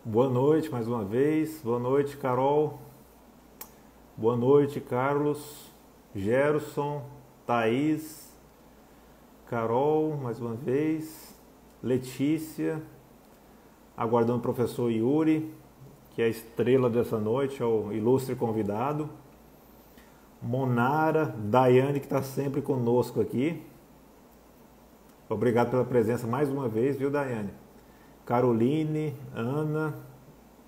Boa noite mais uma vez. Boa noite, Carol. Boa noite, Carlos, Gerson, Thaís, Carol, mais uma vez, Letícia, aguardando o professor Yuri, que é a estrela dessa noite, é o ilustre convidado. Monara, Daiane, que está sempre conosco aqui. Obrigado pela presença mais uma vez, viu, Daiane? Caroline, Ana,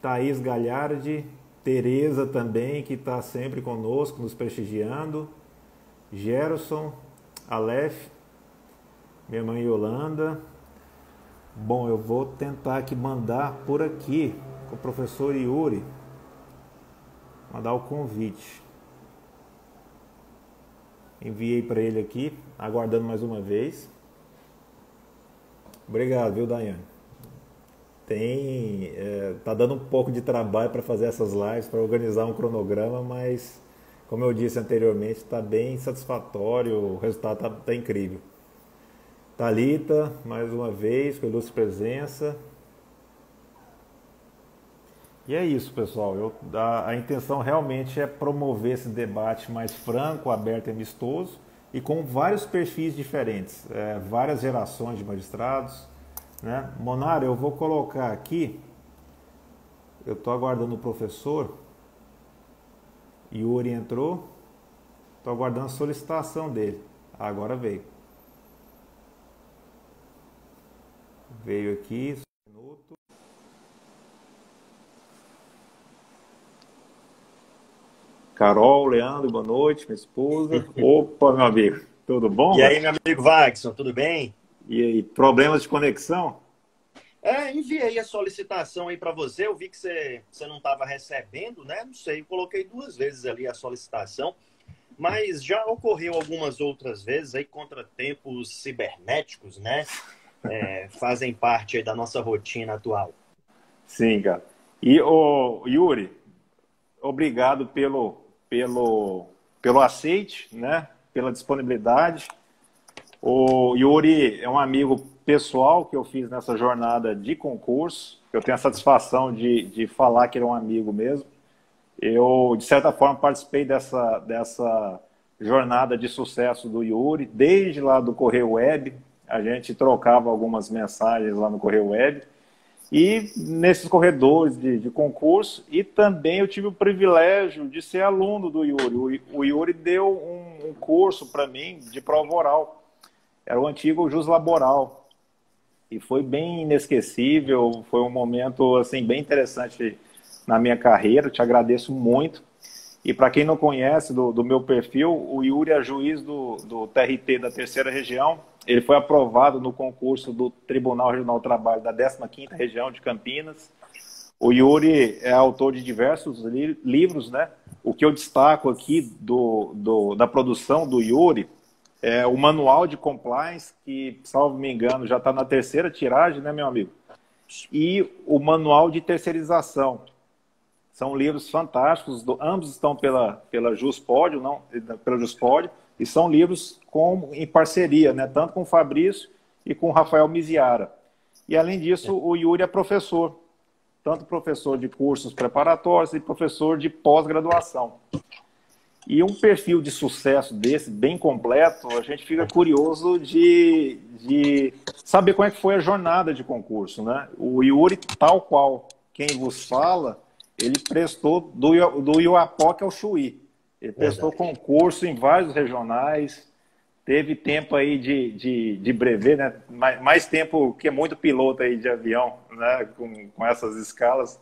Thaís Galhardi, Tereza também, que está sempre conosco, nos prestigiando. Gerson, Aleph, minha mãe Yolanda. Bom, eu vou tentar aqui mandar por aqui com o professor Yuri, mandar o convite. Enviei para ele aqui, aguardando mais uma vez. Obrigado, viu, Daiane? Tá dando um pouco de trabalho para fazer essas lives, para organizar um cronograma, mas como eu disse anteriormente, está bem satisfatório, o resultado tá incrível. Thalita, mais uma vez, com a ilustre presença. E é isso, pessoal. A intenção realmente é promover esse debate mais franco, aberto e amistoso, e com vários perfis diferentes, várias gerações de magistrados, né? Monara, eu vou colocar aqui, eu estou aguardando o professor, Yuri entrou, estou aguardando a solicitação dele. Agora veio. Veio aqui, só um minuto. Carol, Leandro, boa noite, minha esposa. Opa, meu amigo, tudo bom, E velho? aí, meu amigo Wagson, tudo bem? E aí, problemas de conexão? Enviei a solicitação aí para você. Eu vi que você não estava recebendo, né? Não sei, eu coloquei duas vezes ali a solicitação, mas já ocorreu algumas outras vezes aí contratempos cibernéticos, né? Fazem parte aí da nossa rotina atual. Sim, cara. E o Yuri, obrigado pelo aceite, né? Pela disponibilidade. O Yuri é um amigo pessoal que eu fiz nessa jornada de concurso. Eu tenho a satisfação de falar que ele é um amigo mesmo. Eu, de certa forma, participei dessa jornada de sucesso do Yuri, desde lá do Correio Web. A gente trocava algumas mensagens lá no Correio Web. E nesses corredores de concurso, e também eu tive o privilégio de ser aluno do Yuri. O Yuri deu um curso para mim de prova oral. Era o antigo Jus Laboral. E foi bem inesquecível, foi um momento assim bem interessante na minha carreira. Te agradeço muito. E para quem não conhece do meu perfil, o Yuri é juiz do TRT da Terceira Região. Ele foi aprovado no concurso do Tribunal Regional do Trabalho da 15ª Região de Campinas. O Yuri é autor de diversos livros, né? O que eu destaco aqui da produção do Yuri é o Manual de Compliance, que, salvo me engano, já está na terceira tiragem, né, meu amigo? E o Manual de Terceirização. São livros fantásticos, ambos estão pela Juspódio, não, pela Juspódio, e são livros em parceria, né, tanto com o Fabrício e com o Rafael Miziara. E, além disso, o Yuri é professor, tanto professor de cursos preparatórios e professor de pós-graduação. E um perfil de sucesso desse, bem completo, a gente fica curioso de saber como é que foi a jornada de concurso, né? O Yuri, tal qual quem vos fala, ele prestou do Iapoque ao Chuí. Ele prestou Verdade. concurso em vários regionais, teve tempo aí de brevet, né? Mais tempo que muito piloto aí de avião, né? Com essas escalas,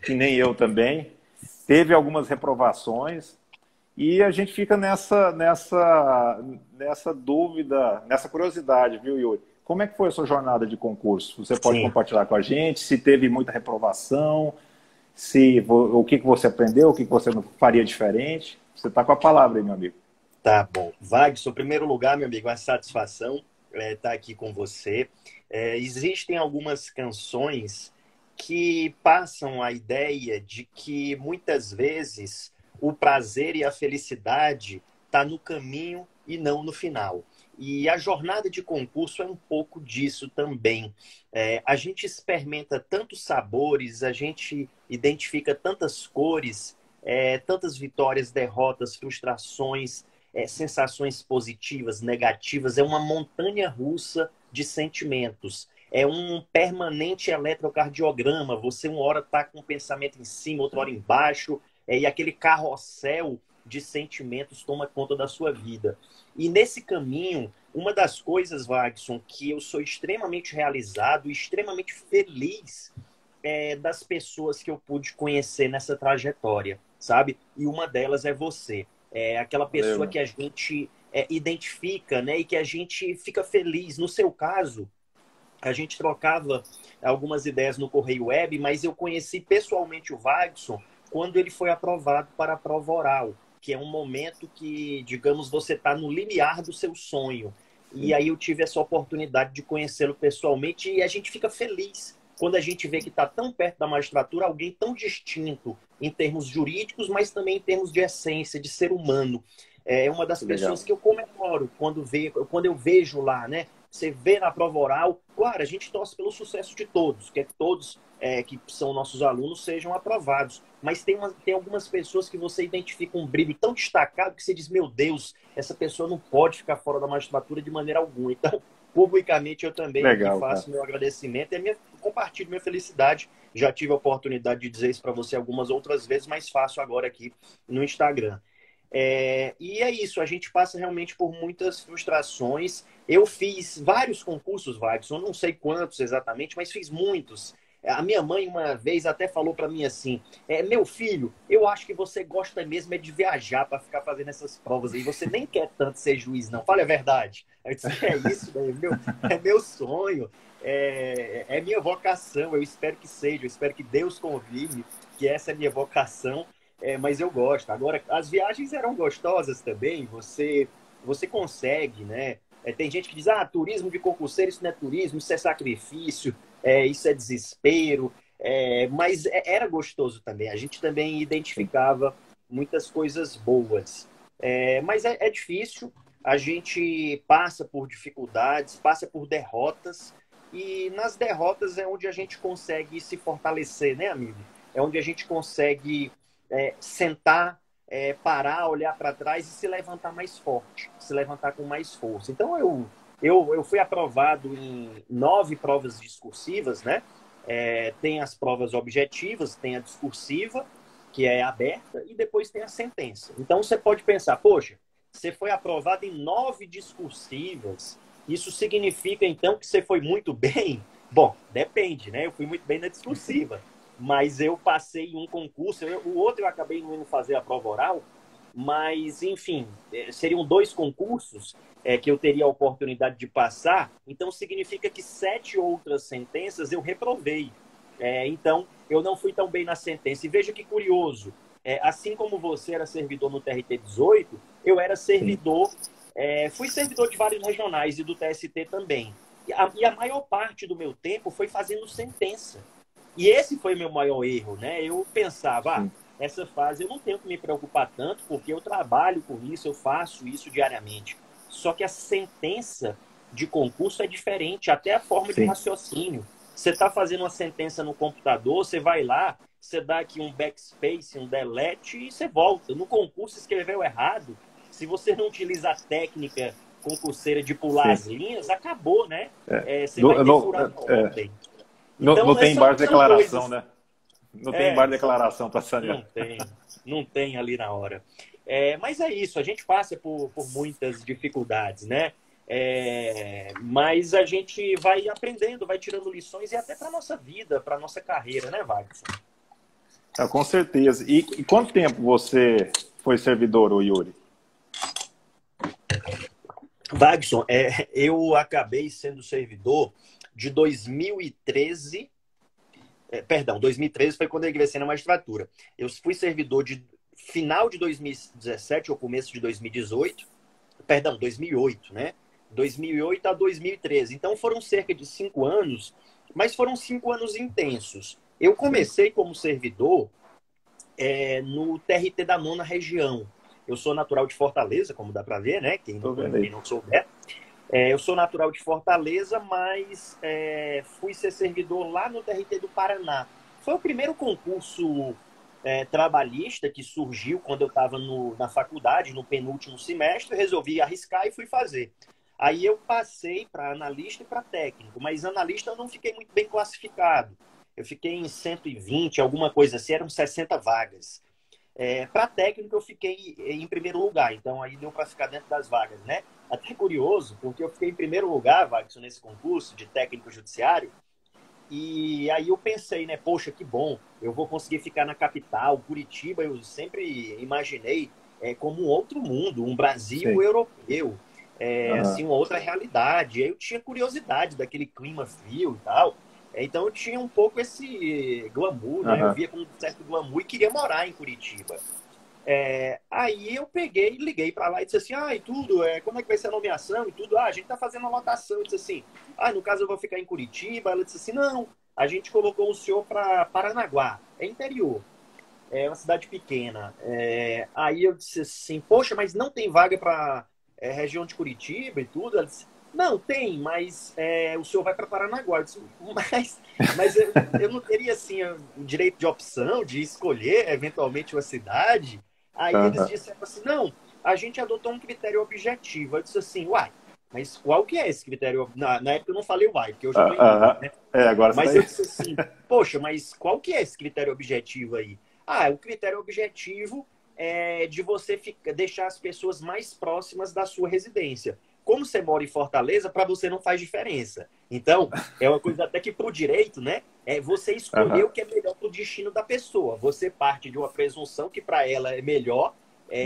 que nem eu também. Teve algumas reprovações e a gente fica nessa dúvida, nessa curiosidade, viu, Yuri? Como é que foi a sua jornada de concurso? Você pode Sim, compartilhar com a gente? Se teve muita reprovação, o que você aprendeu, o que você faria diferente? Você está com a palavra aí, meu amigo. tá bom. Wagson, em primeiro lugar, meu amigo, uma satisfação estar aqui com você. Existem algumas canções que passam a ideia de que muitas vezes o prazer e a felicidade tá no caminho e não no final. E a jornada de concurso é um pouco disso também. A gente experimenta tantos sabores, a gente identifica tantas cores, tantas vitórias, derrotas, frustrações, sensações positivas, negativas. É uma montanha russa de sentimentos. É um permanente eletrocardiograma. Você uma hora está com o pensamento em cima, outra hora embaixo, e aquele carrossel de sentimentos toma conta da sua vida. E nesse caminho, uma das coisas, Wagson, que eu sou extremamente realizado e extremamente feliz das pessoas que eu pude conhecer nessa trajetória, sabe? E uma delas é você. É aquela pessoa Valeu. que a gente identifica, né? E que a gente fica feliz. No seu caso, a gente trocava algumas ideias no Correio Web, mas eu conheci pessoalmente o Wagson quando ele foi aprovado para a prova oral, que é um momento que, digamos, você está no limiar do seu sonho. E Sim. aí eu tive essa oportunidade de conhecê-lo pessoalmente e a gente fica feliz quando a gente vê que está tão perto da magistratura alguém tão distinto em termos jurídicos, mas também em termos de essência, de ser humano. É uma das Que pessoas legal. que eu comemoro quando eu vejo lá, né? Você vê na prova oral, claro, a gente torce pelo sucesso de todos, que todos que são nossos alunos sejam aprovados. Mas tem algumas pessoas que você identifica um brilho tão destacado que você diz, meu Deus, essa pessoa não pode ficar fora da magistratura de maneira alguma. Então, publicamente, eu também aqui Legal, cara. faço meu agradecimento e compartilho minha felicidade. Já tive a oportunidade de dizer isso para você algumas outras vezes, mas faço agora aqui no Instagram. E é isso, a gente passa realmente por muitas frustrações. Eu fiz vários concursos, Wagson, não sei quantos exatamente, mas fiz muitos. A minha mãe uma vez até falou para mim assim, meu filho, eu acho que você gosta mesmo de viajar para ficar fazendo essas provas aí, você nem quer tanto ser juiz não, fale a verdade. Eu disse, é isso, né? É meu sonho, é minha vocação, eu espero que seja, eu espero que Deus confirme que essa é minha vocação. Mas eu gosto. Agora, as viagens eram gostosas também. Você consegue, né? Tem gente que diz, turismo de concurseiro, isso não é turismo, isso é sacrifício, isso é desespero. Mas era gostoso também. A gente também Sim. identificava muitas coisas boas. Mas é difícil. A gente passa por dificuldades, passa por derrotas. E nas derrotas é onde a gente consegue se fortalecer, né, amigo? É onde a gente consegue sentar, parar, olhar para trás e se levantar mais forte, se levantar com mais força. Então, eu fui aprovado em 9 provas discursivas, né? Tem as provas objetivas, tem a discursiva, que é aberta, e depois tem a sentença. Então, você pode pensar, poxa, você foi aprovado em 9 discursivas, isso significa, então, que você foi muito bem? Bom, depende, né? Eu fui muito bem na discursiva, mas eu passei em um concurso, o outro eu acabei não indo fazer a prova oral, mas, enfim, seriam 2 concursos que eu teria a oportunidade de passar, então significa que 7 outras sentenças eu reprovei. Então, eu não fui tão bem na sentença. E veja que curioso, assim como você era servidor no TRT 18, eu era Sim. servidor, fui servidor de vários regionais e do TST também. E a maior parte do meu tempo foi fazendo sentença. E esse foi o meu maior erro, né? Eu pensava, Sim. essa fase eu não tenho que me preocupar tanto, porque eu trabalho com isso, eu faço isso diariamente. Só que a sentença de concurso é diferente, até a forma de Sim. raciocínio. Você está fazendo uma sentença no computador, você vai lá, você dá aqui um backspace, um delete e você volta. No concurso escreveu errado. Se você não utiliza a técnica concurseira de pular Sim. as linhas, acabou, né? É. Você vai ter No, furado a ordem. não Então, tem são, embargo de são declaração, coisas. né? Não tem embargo de declaração para Não sanear. tem. Não tem ali na hora. Mas é isso, a gente passa por muitas dificuldades, né? Mas a gente vai aprendendo, vai tirando lições e até para nossa vida, para nossa carreira, né, Wagner? Com certeza. E quanto tempo você foi servidor, ô Yuri? Wagson, eu acabei sendo servidor de 2013. Perdão, 2013 foi quando eu ingressei na magistratura. Eu fui servidor de final de 2017 ou começo de 2018, perdão, 2008, né? 2008 a 2013. Então foram cerca de 5 anos, mas foram 5 anos intensos. Eu Sim. comecei como servidor no TRT da 9ª região. Eu sou natural de Fortaleza, como dá para ver, né? Tô vendo Quem aí. não souber. Eu sou natural de Fortaleza, mas fui ser servidor lá no TRT do Paraná. Foi o primeiro concurso trabalhista que surgiu quando eu estava na faculdade, no penúltimo semestre, resolvi arriscar e fui fazer. Aí eu passei para analista e para técnico, mas analista eu não fiquei muito bem classificado. Eu fiquei em 120, alguma coisa assim, eram 60 vagas. Para técnico eu fiquei em primeiro lugar, então aí deu para ficar dentro das vagas, né? Até curioso, porque eu fiquei em primeiro lugar, Wagson, nesse concurso de técnico judiciário, e aí eu pensei, né, poxa, que bom, eu vou conseguir ficar na capital, Curitiba, eu sempre imaginei como um outro mundo, um Brasil Sim. europeu, Aham. assim, uma outra realidade. Aí eu tinha curiosidade daquele clima frio e tal, então eu tinha um pouco esse glamour, né, eu Aham. via com um certo glamour e queria morar em Curitiba. Aí eu peguei, liguei para lá e disse assim, e tudo, como é que vai ser a nomeação e tudo? A gente tá fazendo a lotação. Eu disse assim, no caso eu vou ficar em Curitiba. Ela disse assim, não, a gente colocou o senhor para Paranaguá, é interior, é uma cidade pequena. Aí eu disse assim, poxa, mas não tem vaga para região de Curitiba e tudo? Ela disse, não, tem, mas o senhor vai para Paranaguá. Eu disse, mas eu não teria assim o direito de opção, de escolher eventualmente uma cidade? Aí eles Aham. disseram assim, não, a gente adotou um critério objetivo. Eu disse assim, uai, mas qual que é esse critério? Na época eu não falei uai, porque eu já estou em dúvida, Aham. né? Agora você tá Mas aí. eu disse assim, poxa, mas qual que é esse critério objetivo aí? O critério objetivo é de você deixar as pessoas mais próximas da sua residência. Como você mora em Fortaleza, para você não faz diferença. Então, é uma coisa até que para o direito, né? Você escolher Aham. o que é melhor para o destino da pessoa. Você parte de uma presunção que para ela é melhor,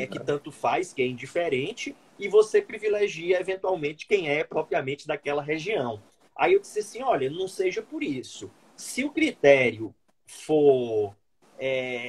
que tanto faz, que é indiferente, e você privilegia eventualmente quem é propriamente daquela região. Aí eu disse assim, olha, não seja por isso. Se o critério for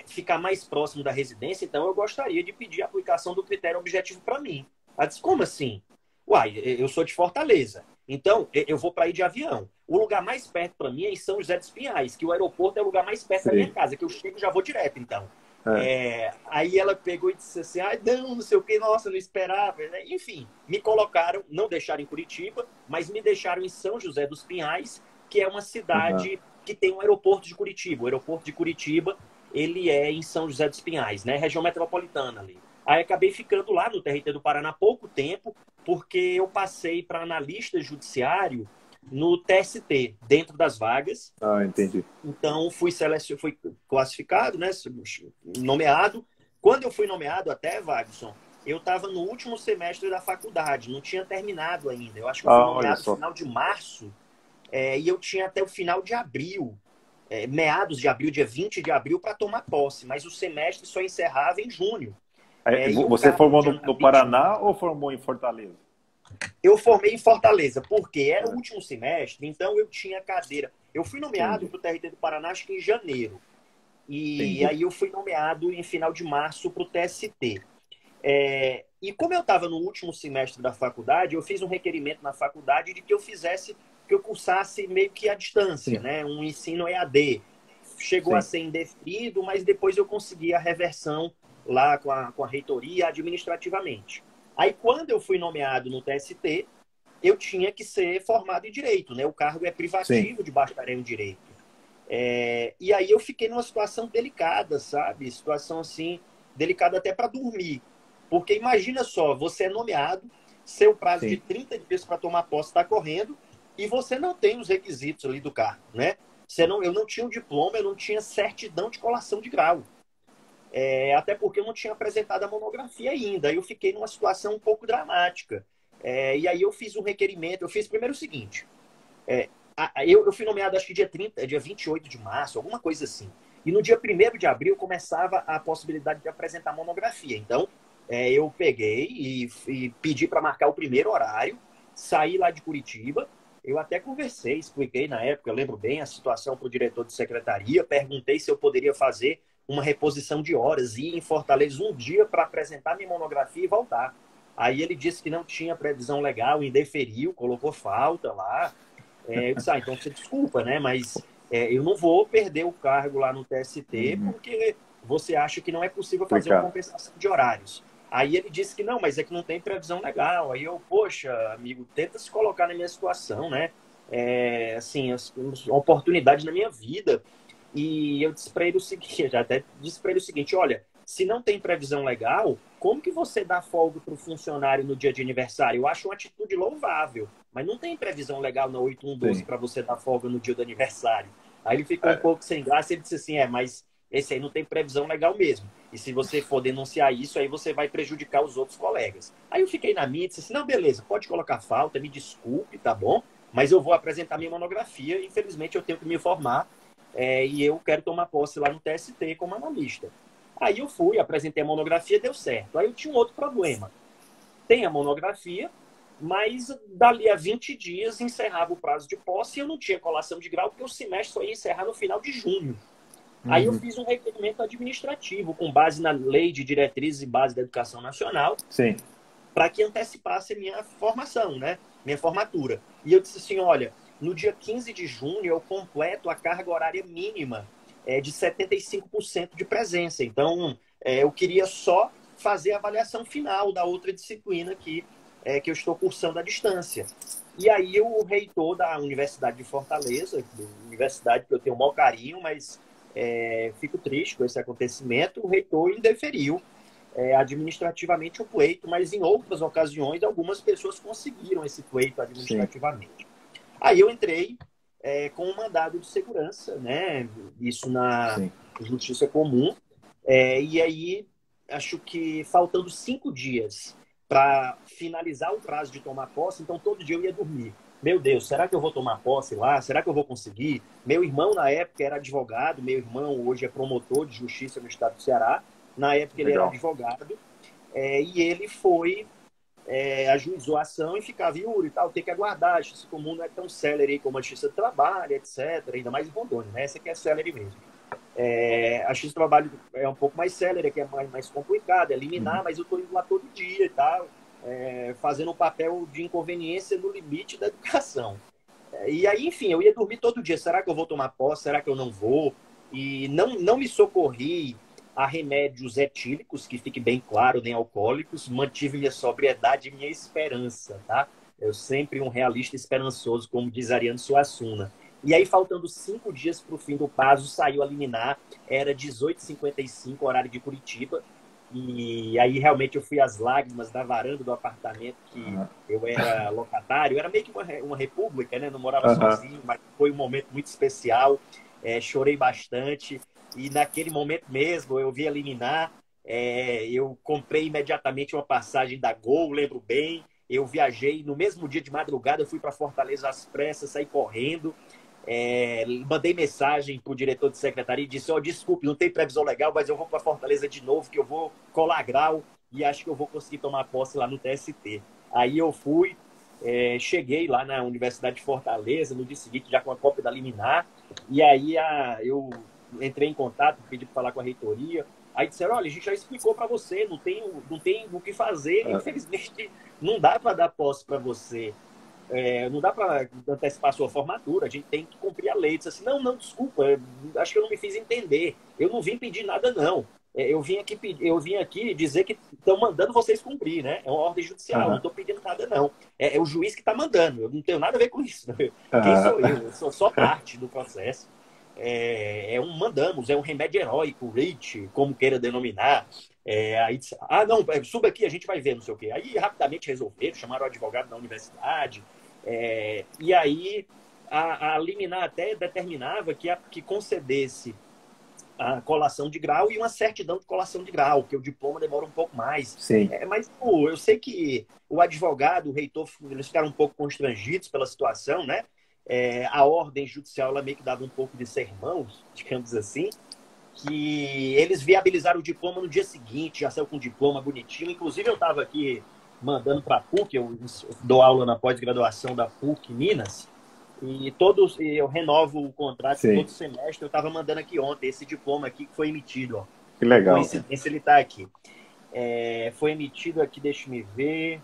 ficar mais próximo da residência, então eu gostaria de pedir a aplicação do critério objetivo para mim. Ela disse, como assim? Uai, eu sou de Fortaleza, então eu vou para ir de avião. O lugar mais perto para mim é em São José dos Pinhais, que o aeroporto é o lugar mais perto da minha Sei. casa, que eu chego e já vou direto, então. É. Aí ela pegou e disse assim, não sei o que, nossa, não esperava. Enfim, me colocaram, não deixaram em Curitiba, mas me deixaram em São José dos Pinhais, que é uma Aham. cidade que tem um aeroporto de Curitiba. O aeroporto de Curitiba, ele é em São José dos Pinhais, né? Região metropolitana ali. Aí acabei ficando lá no TRT do Paraná há pouco tempo, porque eu passei para analista judiciário no TST, dentro das vagas. Entendi. Então, fui classificado, né, nomeado. Quando eu fui nomeado até, Wagson, eu estava no último semestre da faculdade, não tinha terminado ainda. Eu acho que eu fui Olha nomeado no só. final de março, e eu tinha até o final de abril, meados de abril, dia 20 de abril, para tomar posse, mas o semestre só encerrava em junho. E o Você cargo formou de no analista, Paraná ou formou em Fortaleza? eu formei em Fortaleza, porque era o É. último semestre, então eu tinha cadeira. Eu fui nomeado Entendi. para o TRT do Paraná, acho que em janeiro. E Entendi. aí eu fui nomeado em final de março para o TST. E como eu estava no último semestre da faculdade, eu fiz um requerimento na faculdade de que eu cursasse meio que à distância, Sim. né? Um ensino EAD. Chegou a Sim. ser indeferido, mas depois eu consegui a reversão lá com a reitoria administrativamente. Aí quando eu fui nomeado no TST, eu tinha que ser formado em direito, né? O cargo é Sim. privativo de bacharel em direito. E aí eu fiquei numa situação delicada, sabe? Situação assim, delicada até para dormir. Porque imagina só, você é nomeado, seu prazo de Sim. 30 dias para tomar posse está correndo e você não tem os requisitos ali do cargo, né? Eu não tinha o diploma, eu não tinha certidão de colação de grau. Até porque eu não tinha apresentado a monografia ainda. Aí eu fiquei numa situação um pouco dramática. E aí eu fiz um requerimento. Eu fiz primeiro o seguinte: é, eu fui nomeado acho que dia 28 de março, alguma coisa assim. E no dia 1º de abril começava a possibilidade de apresentar monografia. Então, eu peguei e pedi para marcar o primeiro horário, saí lá de Curitiba. Eu até conversei, expliquei na época, eu lembro bem a situação para o diretor de secretaria, perguntei se eu poderia fazer uma reposição de horas, ir em Fortaleza um dia para apresentar minha monografia e voltar. Aí ele disse que não tinha previsão legal, indeferiu, colocou falta lá. Eu disse, então você desculpa, né? Mas eu não vou perder o cargo lá no TST Uhum. porque você acha que não é possível fazer uma Complicado. compensação de horários. Aí ele disse que não, mas é que não tem previsão legal. Aí eu, poxa, amigo, tenta se colocar na minha situação, né? Assim, uma oportunidade na minha vida. E eu disse para ele o seguinte, já até disse para ele o seguinte, olha, se não tem previsão legal, como que você dá folga para o funcionário no dia de aniversário? Eu acho uma atitude louvável, mas não tem previsão legal na 8112 Sim. para você dar folga no dia do aniversário. Aí ele ficou um pouco sem graça e ele disse assim, mas esse aí não tem previsão legal mesmo. E se você for denunciar isso, aí você vai prejudicar os outros colegas. Aí eu fiquei na minha e disse assim, não, beleza, pode colocar falta, me desculpe, tá bom? Mas eu vou apresentar minha monografia, infelizmente eu tenho que me formar, e eu quero tomar posse lá no TST como analista. Aí eu fui, apresentei a monografia, deu certo. Aí eu tinha um outro problema. Tem a monografia, mas dali a 20 dias encerrava o prazo de posse e eu não tinha colação de grau, porque o semestre só ia encerrar no final de junho. Aí eu fiz um requerimento administrativo com base na Lei de Diretrizes e Bases da Educação Nacional, Sim. para que antecipasse a minha formação, né? Minha formatura. E eu disse assim, olha, no dia 15 de junho eu completo a carga horária mínima de 75% de presença. Então, eu queria só fazer a avaliação final da outra disciplina que eu estou cursando à distância. E aí o reitor da Universidade de Fortaleza, universidade que eu tenho o maior carinho, mas fico triste com esse acontecimento, o reitor indeferiu administrativamente o pleito, mas em outras ocasiões algumas pessoas conseguiram esse pleito administrativamente. Sim. Aí eu entrei com um mandado de segurança, né? Isso na Sim. Justiça Comum, e aí acho que faltando 5 dias para finalizar o prazo de tomar posse, então todo dia eu ia dormir. Meu Deus, será que eu vou tomar posse lá? Será que eu vou conseguir? Meu irmão, na época, era advogado. Meu irmão hoje é promotor de justiça no estado do Ceará. Na época, ele era advogado. E ele foi, ajuizou a ação e ficava, Yuri, tal, tem que aguardar. A justiça comum não é tão célere como a justiça do trabalho, etc. Ainda mais em Rondônia, né? Essa aqui é célere mesmo. A justiça do trabalho é um pouco mais célere, que é mais complicada, é liminar, mas eu estou indo lá todo dia e tal. Fazendo um papel de inconveniência no limite da educação. E aí, enfim, eu ia dormir todo dia. Será que eu vou tomar posse? Será que eu não vou? E não me socorri a remédios etílicos, que fique bem claro, nem alcoólicos. Mantive minha sobriedade e minha esperança, tá? Eu sempre um realista esperançoso, como diz Ariano Suassuna. E aí, faltando 5 dias para o fim do prazo, saiu a liminar. Era 18h55, horário de Curitiba. E aí realmente eu fui às lágrimas da varanda do apartamento que eu era locatário. Era meio que uma república, né? Não morava sozinho, mas foi um momento muito especial. Chorei bastante. E naquele momento mesmo eu vi a liminar. Eu comprei imediatamente uma passagem da Gol, lembro bem. Eu viajei no mesmo dia de madrugada, eu fui para Fortaleza às pressas, saí correndo. Mandei mensagem para o diretor de secretaria e disse, desculpe, não tem previsão legal, mas eu vou para Fortaleza de novo, que eu vou colar grau e acho que eu vou conseguir tomar posse lá no TST. Aí eu fui, cheguei lá na Universidade de Fortaleza, no dia seguinte já com a cópia da liminar, e aí eu entrei em contato, pedi para falar com a reitoria, aí disseram, olha, a gente já explicou para você, não tem o que fazer, infelizmente não dá para dar posse para você. Não dá para antecipar a sua formatura, a gente tem que cumprir a lei. Disse assim, não, desculpa, acho que eu não me fiz entender. Eu não vim pedir nada, não. Eu vim aqui dizer que estão mandando vocês cumprir, né? É uma ordem judicial, não estou pedindo nada, não. É o juiz que está mandando, eu não tenho nada a ver com isso. Quem sou eu? Eu sou só parte do processo. Mandamos, é um remédio heróico, REACH, como queira denominar. Aí disse, não, suba aqui, a gente vai ver, não sei o quê. Aí rapidamente resolveram, chamaram o advogado da universidade. E aí a liminar até determinava que concedesse a colação de grau e uma certidão de colação de grau, que o diploma demora um pouco mais. Sim. Mas eu sei que o advogado, o reitor, eles ficaram um pouco constrangidos pela situação, né? A ordem judicial ela meio que dava um pouco de sermão, digamos assim, que eles viabilizaram o diploma no dia seguinte, já saiu com o diploma bonitinho. Inclusive, eu estava aqui mandando para a PUC, eu dou aula na pós-graduação da PUC Minas, e eu renovo o contrato todo semestre. Eu estava mandando aqui ontem esse diploma aqui que foi emitido. Ó. Que legal. Coincidência, ele está aqui. Foi emitido aqui, deixa eu ver,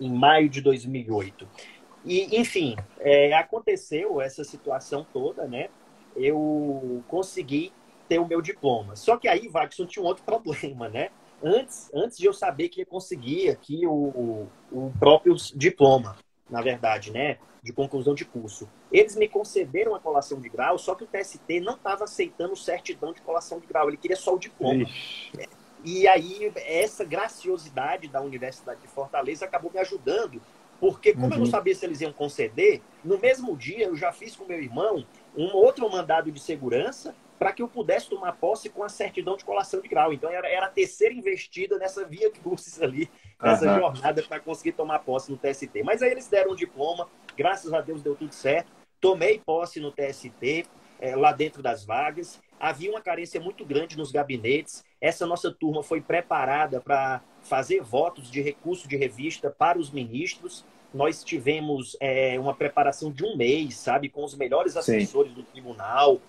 em maio de 2008. E, enfim, aconteceu essa situação toda, né? Eu consegui ter o meu diploma. Só que aí, Wagson, tinha um outro problema, né? Antes de eu saber que ia conseguir aqui o próprio diploma, na verdade, né? De conclusão de curso. Eles me concederam a colação de grau, só que o TST não estava aceitando certidão de colação de grau, ele queria só o diploma. Ixi. E aí, essa graciosidade da Universidade de Fortaleza acabou me ajudando, porque como eu não sabia se eles iam conceder, no mesmo dia eu já fiz com meu irmão um outro mandado de segurança para que eu pudesse tomar posse com a certidão de colação de grau. Então, era a terceira investida nessa via crucis ali, nessa jornada para conseguir tomar posse no TST. Mas aí eles deram um diploma, graças a Deus deu tudo certo. Tomei posse no TST, lá dentro das vagas. Havia uma carência muito grande nos gabinetes. Essa nossa turma foi preparada para fazer votos de recurso de revista para os ministros. Nós tivemos uma preparação de um mês, sabe, com os melhores assessores do tribunal.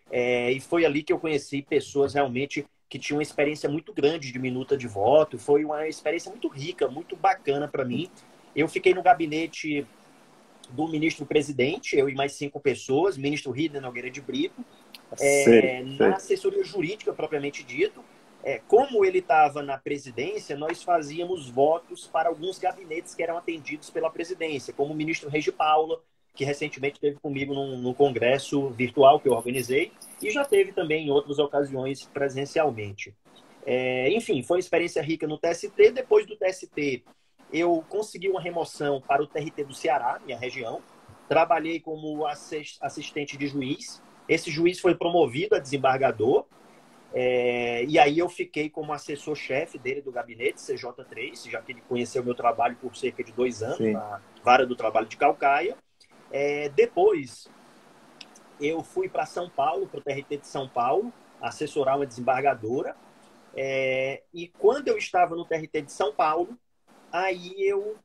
E foi ali que eu conheci pessoas realmente que tinham uma experiência muito grande de minuta de voto. Foi uma experiência muito rica, muito bacana para mim. Eu fiquei no gabinete do ministro-presidente, eu e mais 5 pessoas, ministro Ridner Nogueira de Brito, na assessoria jurídica, propriamente dito. Como ele estava na presidência, nós fazíamos votos para alguns gabinetes que eram atendidos pela presidência, como o ministro Regi Paula, que recentemente esteve comigo num congresso virtual que eu organizei, e já teve também em outras ocasiões presencialmente. Enfim, foi uma experiência rica no TST. Depois do TST, eu consegui uma remoção para o TRT do Ceará, minha região. Trabalhei como assistente de juiz. Esse juiz foi promovido a desembargador. E aí eu fiquei como assessor-chefe dele do gabinete, CJ3, já que ele conheceu meu trabalho por cerca de 2 anos, na Vara do Trabalho de Caucaia. Depois, eu fui para São Paulo, para o TRT de São Paulo, assessorar uma desembargadora. E quando eu estava no TRT de São Paulo, aí eu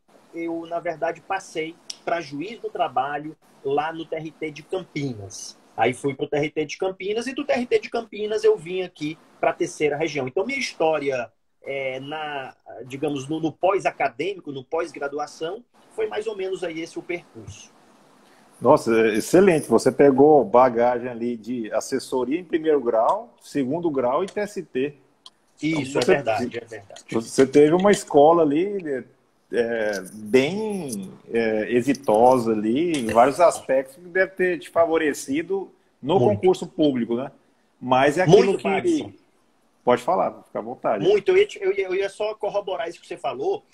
na verdade, passei para juiz do trabalho lá no TRT de Campinas. Aí fui para o TRT de Campinas, e do TRT de Campinas eu vim aqui para a terceira região. Então, minha história, digamos, no pós-acadêmico, no pós-graduação, foi mais ou menos aí esse o percurso. Nossa, excelente. Você pegou bagagem ali de assessoria em primeiro grau, segundo grau e TST. Isso, então, é verdade. Você teve uma escola ali bem exitosa ali, em vários aspectos, que deve ter te favorecido no concurso público, né? Mas é aquilo muito, que... Padson. Pode falar, fica à vontade. Muito. Eu ia só corroborar isso que você falou.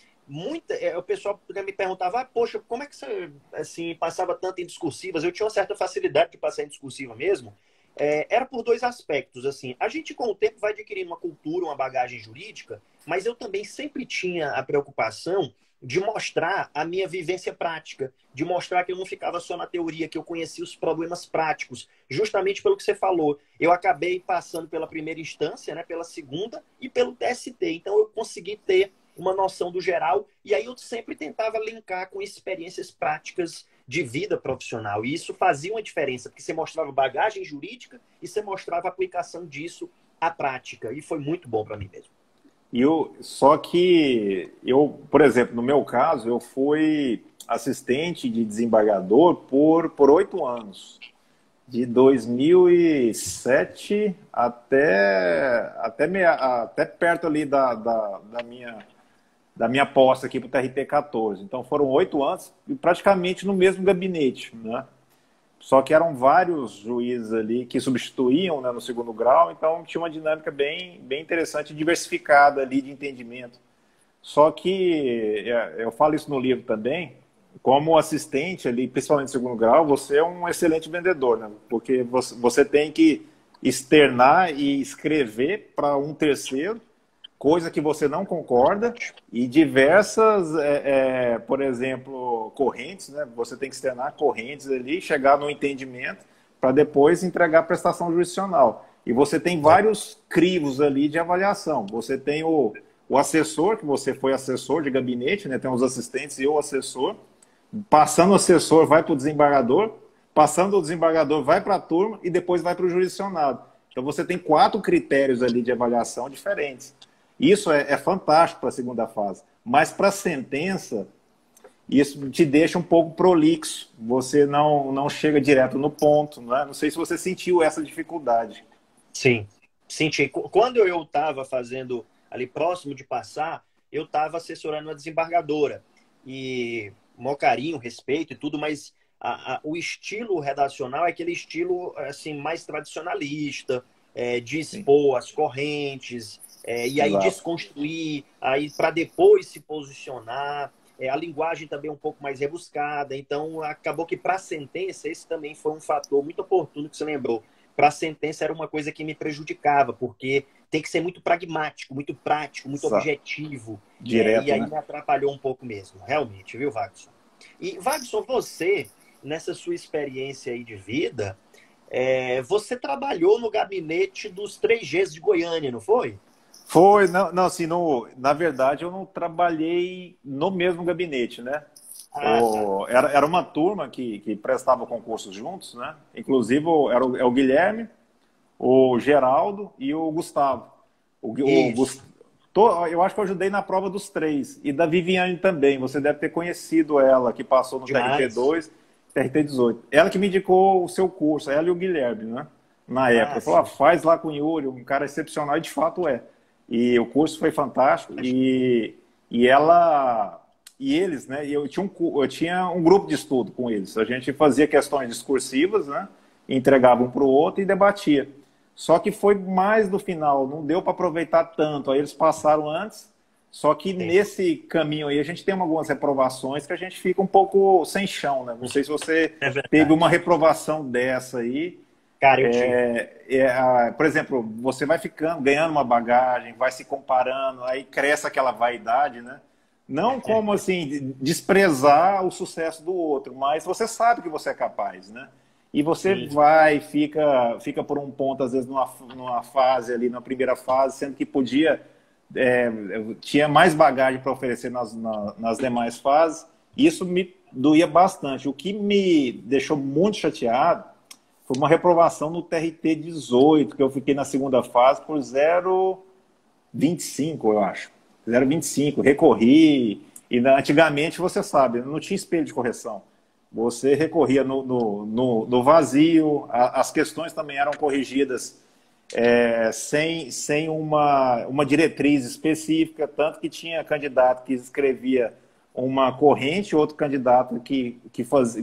O pessoal me perguntava, poxa, como é que você assim, passava tanto em discursivas? Eu tinha uma certa facilidade de passar em discursiva mesmo. Era por 2 aspectos. Assim, a gente, com o tempo, vai adquirindo uma cultura, uma bagagem jurídica, mas eu também sempre tinha a preocupação de mostrar a minha vivência prática, de mostrar que eu não ficava só na teoria, que eu conhecia os problemas práticos, justamente pelo que você falou. Eu acabei passando pela primeira instância, né, pela segunda e pelo TST. Então, eu consegui ter uma noção do geral, e aí eu sempre tentava linkar com experiências práticas de vida profissional, e isso fazia uma diferença, porque você mostrava bagagem jurídica e você mostrava a aplicação disso à prática, e foi muito bom para mim mesmo. Só que eu, por exemplo, no meu caso, eu fui assistente de desembargador por 8 anos. De 2007 até perto ali da minha posse aqui para o TRT-14. Então foram 8 anos, praticamente no mesmo gabinete, né? Só que eram vários juízes ali que substituíam, né, no segundo grau, então tinha uma dinâmica bem interessante, diversificada ali de entendimento. Só que, eu falo isso no livro também, como assistente ali, principalmente no segundo grau, você é um excelente vendedor, né? Porque você tem que externar e escrever para um terceiro, coisa que você não concorda, e diversas, por exemplo, correntes, né? Você tem que externar correntes ali, chegar no entendimento, para depois entregar a prestação jurisdicional. E você tem vários crivos ali de avaliação. Você tem o assessor, que você foi assessor de gabinete, né? Tem os assistentes e o assessor. Passando o assessor, vai para o desembargador. Passando o desembargador, vai para a turma e depois vai para o jurisdicionado. Então você tem 4 critérios ali de avaliação diferentes. Isso é fantástico para a segunda fase. Mas para a sentença, isso te deixa um pouco prolixo. Você não chega direto no ponto. Não sei se você sentiu essa dificuldade. Sim. Senti. Quando eu estava fazendo ali próximo de passar, eu estava assessorando uma desembargadora. E maior carinho, respeito e tudo, mas o estilo redacional é aquele estilo assim mais tradicionalista, de Sim, expor as correntes, e aí exato. desconstruir, aí para depois se posicionar. A linguagem também é um pouco mais rebuscada. Então, acabou que para a sentença, esse também foi um fator muito oportuno que você lembrou. Para a sentença era uma coisa que me prejudicava, porque tem que ser muito pragmático, muito prático, muito Exato. objetivo. E Direto, aí né? me atrapalhou um pouco mesmo, realmente, viu, Wagson? E, Wagson, você, nessa sua experiência aí de vida, você trabalhou no gabinete dos 3Gs de Goiânia, não foi? Foi, não, não assim, na verdade eu não trabalhei no mesmo gabinete, né? Ah, tá. Era uma turma que prestava concursos juntos, né? Inclusive é o Guilherme, o Geraldo e o Gustavo. O Isso. Gus- eu acho que eu ajudei na prova dos três. E da Viviane também. Você deve ter conhecido ela, que passou no Demais. TRT2, TRT18. Ela que me indicou o seu curso, ela e o Guilherme, né? Na época. Ah, Falou, sim. faz lá com o Yuri, um cara excepcional, e de fato é. E o curso foi fantástico. E ela. E eles, né? Eu tinha um grupo de estudo com eles. A gente fazia questões discursivas, né? Entregava um para o outro e debatia. Só que foi mais do final, não deu para aproveitar tanto. Aí eles passaram antes, só que Sim. nesse caminho aí a gente tem algumas reprovações que a gente fica um pouco sem chão, né? Não sei se você É teve uma verdade. reprovação dessa aí. Cara, eu tive. Por exemplo, você vai ficando, ganhando uma bagagem, vai se comparando, aí cresce aquela vaidade, né? Não como assim desprezar o sucesso do outro, mas você sabe que você é capaz, né? E você Sim, vai, fica por um ponto, às vezes, numa fase ali, na primeira fase, sendo que é, tinha mais bagagem para oferecer nas demais fases. Isso me doía bastante. O que me deixou muito chateado foi uma reprovação no TRT 18, que eu fiquei na segunda fase por 0,25, eu acho. 0,25. Recorri. Antigamente, você sabe, não tinha espelho de correção. Você recorria no vazio, as questões também eram corrigidas sem uma diretriz específica, tanto que tinha candidato que escrevia uma corrente, outro candidato que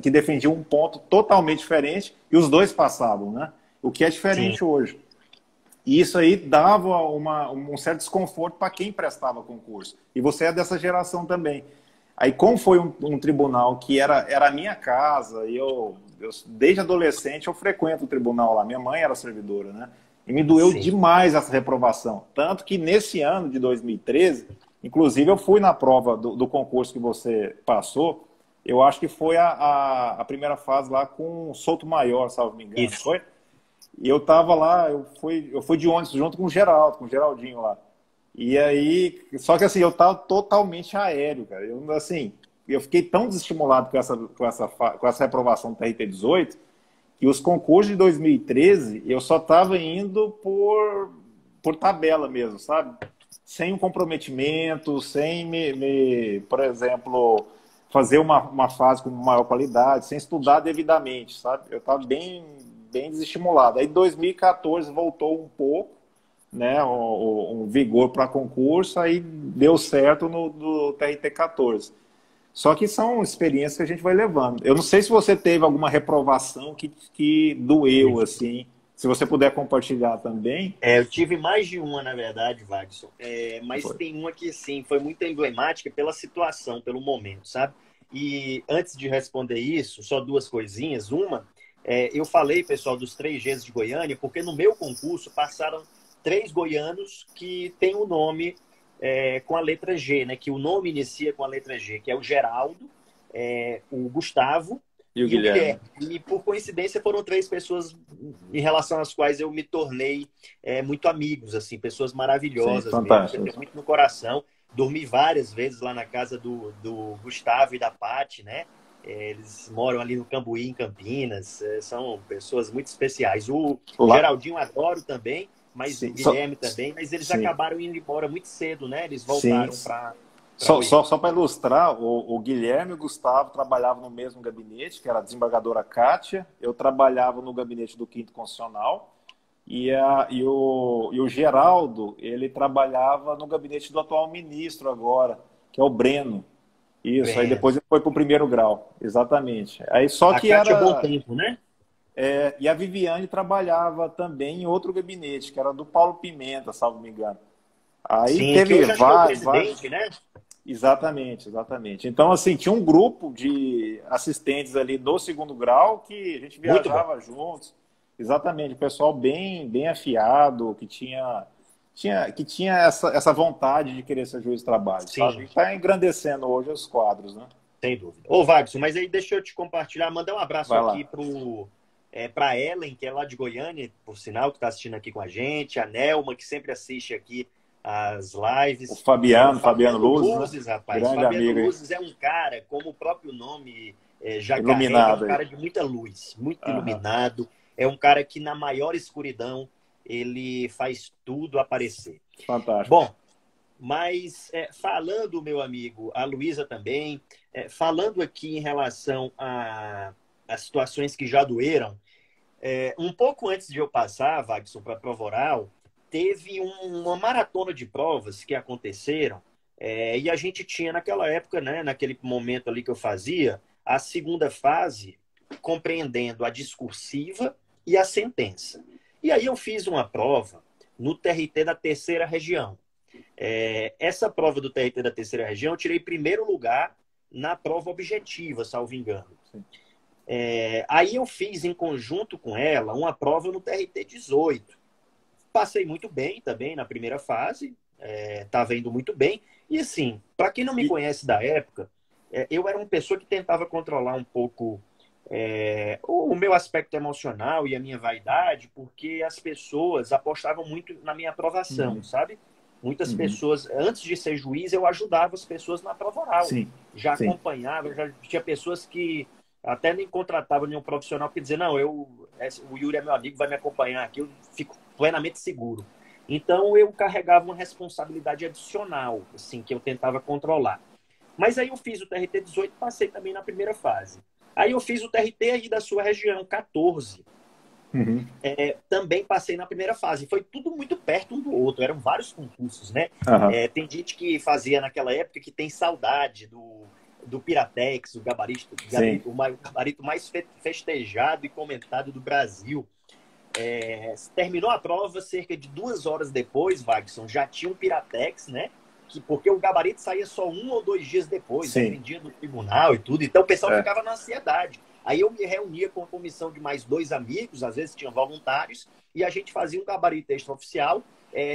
defendia um ponto totalmente diferente, e os dois passavam, né? O que é sim, diferente hoje. E isso aí dava um certo desconforto para quem prestava concurso. E você é dessa geração também. Aí, como foi um tribunal que era a minha casa, e desde adolescente, eu frequento o tribunal lá. Minha mãe era servidora, né? E me doeu sim. demais essa reprovação. Tanto que nesse ano de 2013, inclusive eu fui na prova do concurso que você passou, eu acho que foi a primeira fase lá com Souto Maior, salvo me engano, Isso. foi? E eu tava lá, eu fui de ônibus junto com o Geraldo, com o Geraldinho lá. E aí, só que assim, eu tava totalmente aéreo, cara. Eu fiquei tão desestimulado com essa reprovação do TRT18 que os concursos de 2013 eu só tava indo por tabela mesmo, sabe? Sem um comprometimento, sem por exemplo, fazer uma fase com maior qualidade, sem estudar devidamente, sabe? Eu estava bem desestimulado. Aí 2014 voltou um pouco, né, um vigor para concurso, aí deu certo no TRT 14. Só que são experiências que a gente vai levando. Eu não sei se você teve alguma reprovação que doeu, assim. Se você puder compartilhar também. Eu tive mais de uma, na verdade, Wagson. Mas Foi. tem uma que, sim, foi muito emblemática pela situação, pelo momento, sabe? E antes de responder isso, só duas coisinhas. Uma, eu falei, pessoal, dos 3Gs de Goiânia, porque no meu concurso passaram 3 goianos que têm o nome com a letra G, né? Que o nome inicia com a letra G, que é o Geraldo, o Gustavo E o e o Guilherme? Guilherme. E por coincidência foram 3 pessoas em relação às quais eu me tornei muito amigos, assim, pessoas Sim, maravilhosas mesmo, que eu fantástico. tenho muito no coração. Dormi várias vezes lá na casa do Gustavo e da Pati, né? Eles moram ali no Cambuí, em Campinas. São pessoas muito especiais. O Lá, Geraldinho adoro também, mas o sim, Guilherme também. Mas eles sim, acabaram indo embora muito cedo, né? Eles sim. voltaram para Só, Goiânia. só, só para ilustrar, o Guilherme e o Gustavo trabalhavam no mesmo gabinete, que era a desembargadora Kátia. Eu trabalhava no gabinete do Quinto Constitucional. e o Geraldo, ele trabalhava no gabinete do atual ministro agora, que é o Breno. Isso, aí Breno. depois ele foi para o primeiro grau, exatamente. Aí só A que Cátia Bom era. Tempo, né? E a Viviane trabalhava também em outro gabinete, que era do Paulo Pimenta, salvo me engano. Aí Sim, que teve hoje acho que é o vários. presidente, né? Exatamente, exatamente. Então, assim, tinha um grupo de assistentes ali do segundo grau que a gente Muito bom. viajava juntos. Exatamente, o pessoal bem, bem afiado, que tinha essa vontade de querer ser juiz de trabalho, sabe? E Sim, está engrandecendo hoje os quadros, né? sem dúvida. Ô, Wagson, mas aí deixa eu te compartilhar, mandar um abraço Vai aqui lá. para Ellen, que é lá de Goiânia, por sinal, que está assistindo aqui com a gente, a Nelma, que sempre assiste aqui as O lives, o Fabiano Fabiano Luzes, né? Luzes, rapaz. Grande Fabiano amigo aí. Luzes é um cara, como o próprio nome já carrega, é um Iluminado aí. cara de muita luz, muito Aham. iluminado, é um cara que na maior escuridão ele faz tudo aparecer. Fantástico. Bom, mas falando, meu amigo, a Luísa também, falando aqui em relação a situações que já doeram, um pouco antes de eu passar, Wagson, para a prova oral, teve uma maratona de provas que aconteceram, e a gente tinha naquela época, né, naquele momento ali que eu fazia, a segunda fase, compreendendo a discursiva e a sentença. E aí eu fiz uma prova no TRT da terceira região. Essa prova do TRT da terceira região, eu tirei primeiro lugar na prova objetiva, salvo engano. Sim. Aí eu fiz em conjunto com ela uma prova no TRT 18. Passei muito bem também na primeira fase, estava indo muito bem. E assim, para quem não me E, conhece da época, eu era uma pessoa que tentava controlar um pouco o meu aspecto emocional e a minha vaidade, porque as pessoas apostavam muito na minha aprovação, uhum, sabe? Muitas uhum. pessoas, antes de ser juiz, eu ajudava as pessoas na prova oral. Sim, Já sim. acompanhava, já tinha pessoas que até nem contratavam nenhum profissional que dizia, não, o Yuri é meu amigo, vai me acompanhar aqui, eu fico plenamente seguro. Então eu carregava uma responsabilidade adicional, assim, que eu tentava controlar. Mas aí eu fiz o TRT 18 e passei também na primeira fase. Aí eu fiz o TRT aí da sua região, 14. Uhum. Também passei na primeira fase. Foi tudo muito perto um do outro. Eram vários concursos, né? Aham. Tem gente que fazia naquela época que tem saudade do Piratex, Sim. o gabarito mais festejado e comentado do Brasil. Terminou a prova, cerca de 2 horas depois, Wagson, já tinha um Piratex, né? Porque o gabarito saía só 1 ou 2 dias depois, Sim. dependia do tribunal e tudo. Então o pessoal É. ficava na ansiedade. Aí eu me reunia com a comissão de mais 2 amigos, às vezes tinham voluntários, e a gente fazia um gabarito extraoficial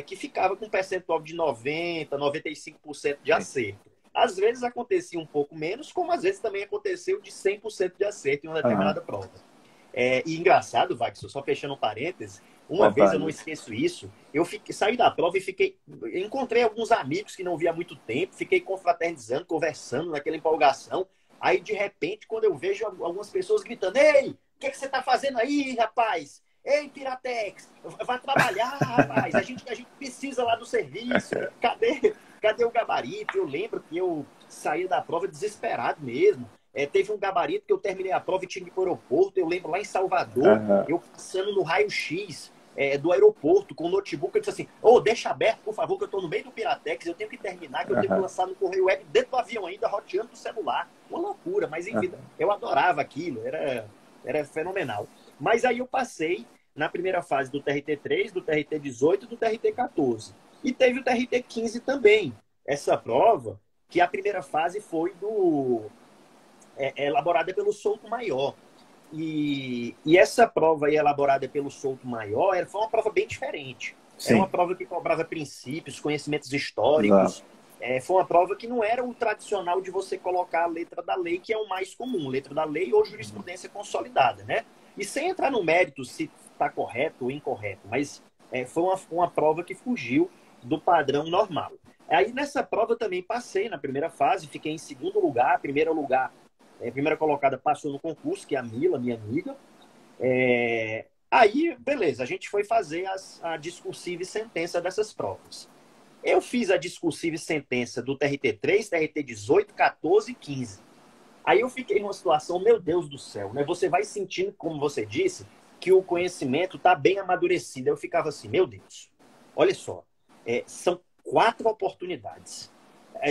que ficava com um percentual de 90%, 95% de Sim. acerto. Às vezes acontecia um pouco menos, como às vezes também aconteceu de 100% de acerto em uma Aham. determinada prova. E engraçado, Vax, só fechando um parênteses, uma vez eu não Vontade. esqueço isso, saí da prova e encontrei alguns amigos que não via há muito tempo, fiquei confraternizando, conversando naquela empolgação. Aí, de repente, quando eu vejo algumas pessoas gritando, ei, o que você tá fazendo aí, rapaz? Ei, Piratex, vai trabalhar, rapaz, a gente precisa lá do serviço, cadê o gabarito? Eu lembro que eu saí da prova desesperado mesmo. Teve um gabarito que eu terminei a prova e tinha que ir para o aeroporto. Eu lembro lá em Salvador, Aham. eu passando no raio-x do aeroporto com o notebook. Eu disse assim: deixa aberto, por favor, que eu estou no meio do Piratex. Eu tenho que terminar, que eu tenho que Aham. lançar no correio web dentro do avião ainda, roteando do celular. Uma loucura, mas enfim, Aham. eu adorava aquilo, era fenomenal. Mas aí eu passei na primeira fase do TRT 3, do TRT 18 e do TRT 14. E teve o TRT 15 também. Essa prova, que a primeira fase foi elaborada pelo Souto Maior. E essa prova aí, elaborada pelo Souto Maior, foi uma prova bem diferente. Era uma Sim. prova que cobrava princípios, conhecimentos Exato. históricos. Foi uma prova que não era o tradicional de você colocar a letra da lei, que é o mais comum, letra da lei ou jurisprudência consolidada, né? E sem entrar no mérito se está correto ou incorreto, mas foi uma prova que fugiu do padrão normal. Aí nessa prova eu também passei na primeira fase, fiquei em segundo lugar, primeiro lugar, primeira colocada passou no concurso, que é a Mila, minha amiga. Aí, beleza, a gente foi fazer a discursiva e sentença dessas provas. Eu fiz a discursiva e sentença do TRT 3, TRT 18, 14 e 15. Aí eu fiquei numa situação, meu Deus do céu, né? Você vai sentindo, como você disse, que o conhecimento está bem amadurecido. Eu ficava assim, meu Deus, olha só, são 4 oportunidades.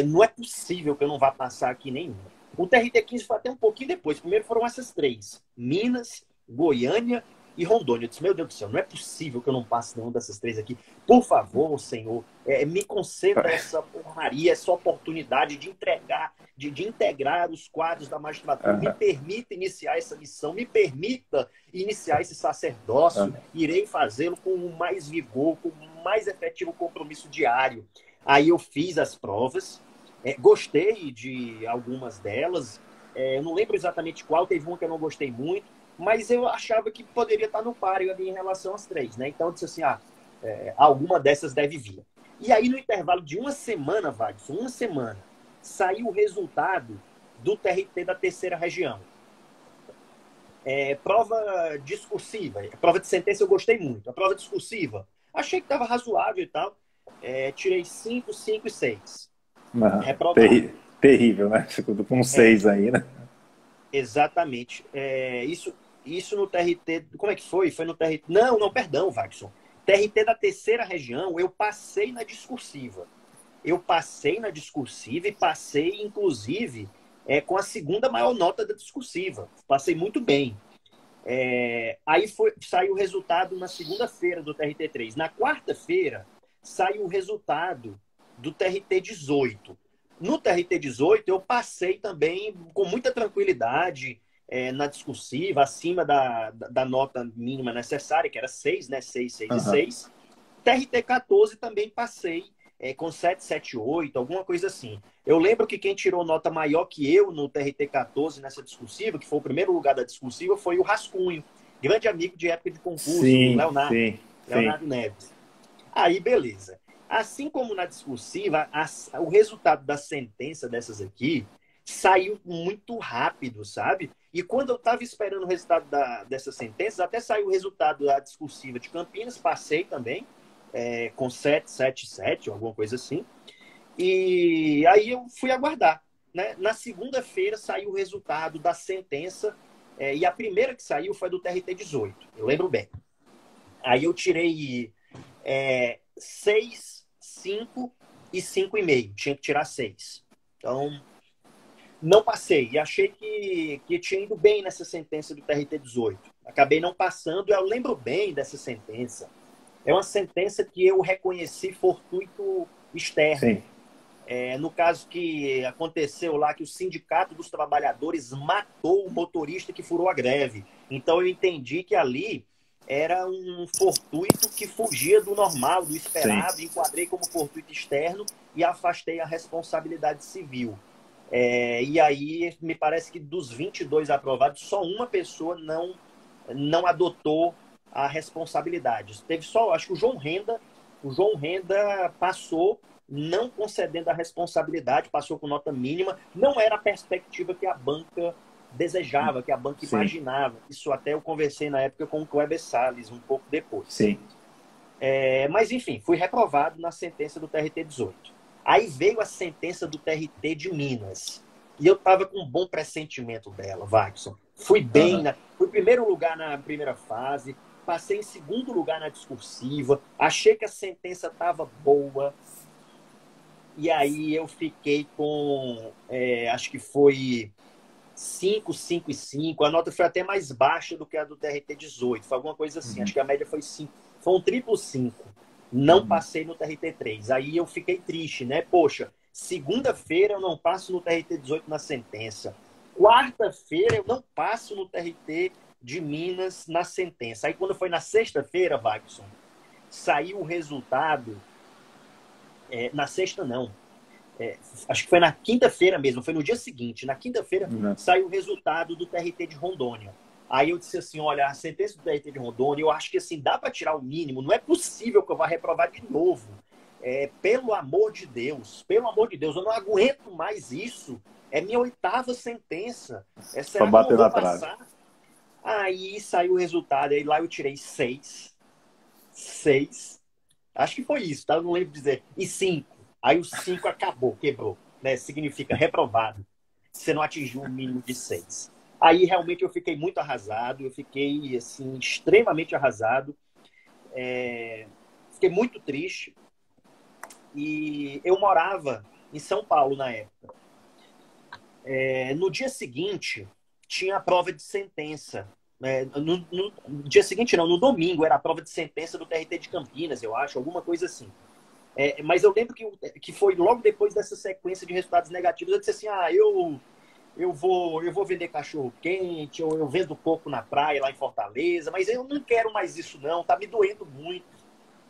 Não é possível que eu não vá passar aqui nenhuma. O TRT-15 foi até um pouquinho depois. Primeiro foram essas 3. Minas, Goiânia e Rondônia. Eu disse, meu Deus do céu, não é possível que eu não passe nenhuma dessas 3 aqui. Por favor, Senhor, me conceda essa honraria, essa oportunidade de entregar, de integrar os quadros da magistratura. Me permita iniciar essa missão, me permita iniciar esse sacerdócio. Irei fazê-lo com mais vigor, com mais efetivo compromisso diário. Aí eu fiz as provas, gostei de algumas delas, eu não lembro exatamente qual, teve uma que eu não gostei muito, mas eu achava que poderia estar no páreo ali em relação às 3, né? Então eu disse assim, alguma dessas deve vir. E aí no intervalo de uma semana, Wagson, uma semana, saiu o resultado do TRT da 3ª região. Prova discursiva, prova de sentença eu gostei muito, a prova discursiva, achei que estava razoável e tal. Tirei 5, 5 e 6. Reprovado. Terrível, né? Com 6 aí, né? Exatamente. Isso no TRT... Como é que foi? Foi no TRT... Não, perdão, Wagson. TRT da 3ª região, eu passei na discursiva. Eu passei na discursiva e passei, inclusive, com a 2ª maior nota da discursiva. Passei muito bem. Aí saiu o resultado na segunda-feira do TRT3. Na quarta-feira, saiu o resultado do TRT18. No TRT18, eu passei também com muita tranquilidade na discursiva, acima da nota mínima necessária, que era 6, né? 6, 6 e 6. TRT14 também passei com 7, 7, 8, alguma coisa assim. Eu lembro que quem tirou nota maior que eu no TRT14 nessa discursiva, que foi o primeiro lugar da discursiva, foi o Rascunho, grande amigo de época de concurso, sim, do Leonardo, sim. Leonardo Neves. Aí, beleza. Assim como na discursiva, o resultado da sentença dessas aqui saiu muito rápido, sabe? E quando eu estava esperando o resultado dessas sentenças, até saiu o resultado da discursiva de Campinas, passei também, com 7, 7, 7, alguma coisa assim. E aí eu fui aguardar, né? Na segunda-feira saiu o resultado da sentença, e a primeira que saiu foi do TRT18, eu lembro bem. Aí eu tirei 6, 5 e 5,5. Tinha que tirar 6. Então, não passei. E achei que tinha ido bem nessa sentença do TRT18. Acabei não passando. Eu lembro bem dessa sentença. É uma sentença que eu reconheci fortuito externo. Sim. No caso que aconteceu lá, que o Sindicato dos Trabalhadores matou o motorista que furou a greve. Então, eu entendi que ali era um fortuito que fugia do normal, do esperado. Sim. Enquadrei como fortuito externo e afastei a responsabilidade civil. E aí, me parece que dos 22 aprovados, só uma pessoa não adotou a responsabilidade. Teve só, acho que o João Renda passou, não concedendo a responsabilidade, passou com nota mínima. Não era a perspectiva que a banca desejava, que a banca Sim. imaginava. Isso até eu conversei na época com o Kleber Salles, um pouco depois. Sim. Mas, enfim, fui reprovado na sentença do TRT18. Aí veio a sentença do TRT de Minas. E eu estava com um bom pressentimento dela, Wagson. Fui bem, fui em primeiro lugar na primeira fase, passei em segundo lugar na discursiva, achei que a sentença estava boa. E aí eu fiquei com, acho que foi 5, 5 e 5. A nota foi até mais baixa do que a do TRT18. Foi alguma coisa assim. Acho que a média foi 5. Foi um triplo 5. Não passei no TRT3. Aí eu fiquei triste, né? Poxa, segunda-feira eu não passo no TRT18 na sentença. Quarta-feira eu não passo no TRT de Minas na sentença. Aí quando foi na sexta-feira, Wagson, saiu o resultado. Na sexta, não. Acho que foi na quinta-feira mesmo, foi no dia seguinte. Na quinta-feira saiu o resultado do TRT de Rondônia. Aí eu disse assim, olha, a sentença do TRT de Rondônia, eu acho que assim, dá para tirar o mínimo, não é possível que eu vá reprovar de novo. Pelo amor de Deus, eu não aguento mais isso. É minha 8ª sentença. Será que eu não vou passar? Aí saiu o resultado, aí lá eu tirei 6. Acho que foi isso, tá? Eu não lembro dizer. E 5. Aí o 5 acabou, quebrou. Né? Significa reprovado. Você não atingiu o mínimo de 6. Aí realmente eu fiquei muito arrasado, eu fiquei assim extremamente arrasado, fiquei muito triste e eu morava em São Paulo na época. No dia seguinte tinha a prova de sentença. No dia seguinte não, no domingo era a prova de sentença do TRT de Campinas, eu acho, alguma coisa assim. Mas eu lembro que foi logo depois dessa sequência de resultados negativos, eu disse assim, eu vou vender cachorro quente, ou eu vendo coco na praia lá em Fortaleza, mas eu não quero mais isso não, tá me doendo muito,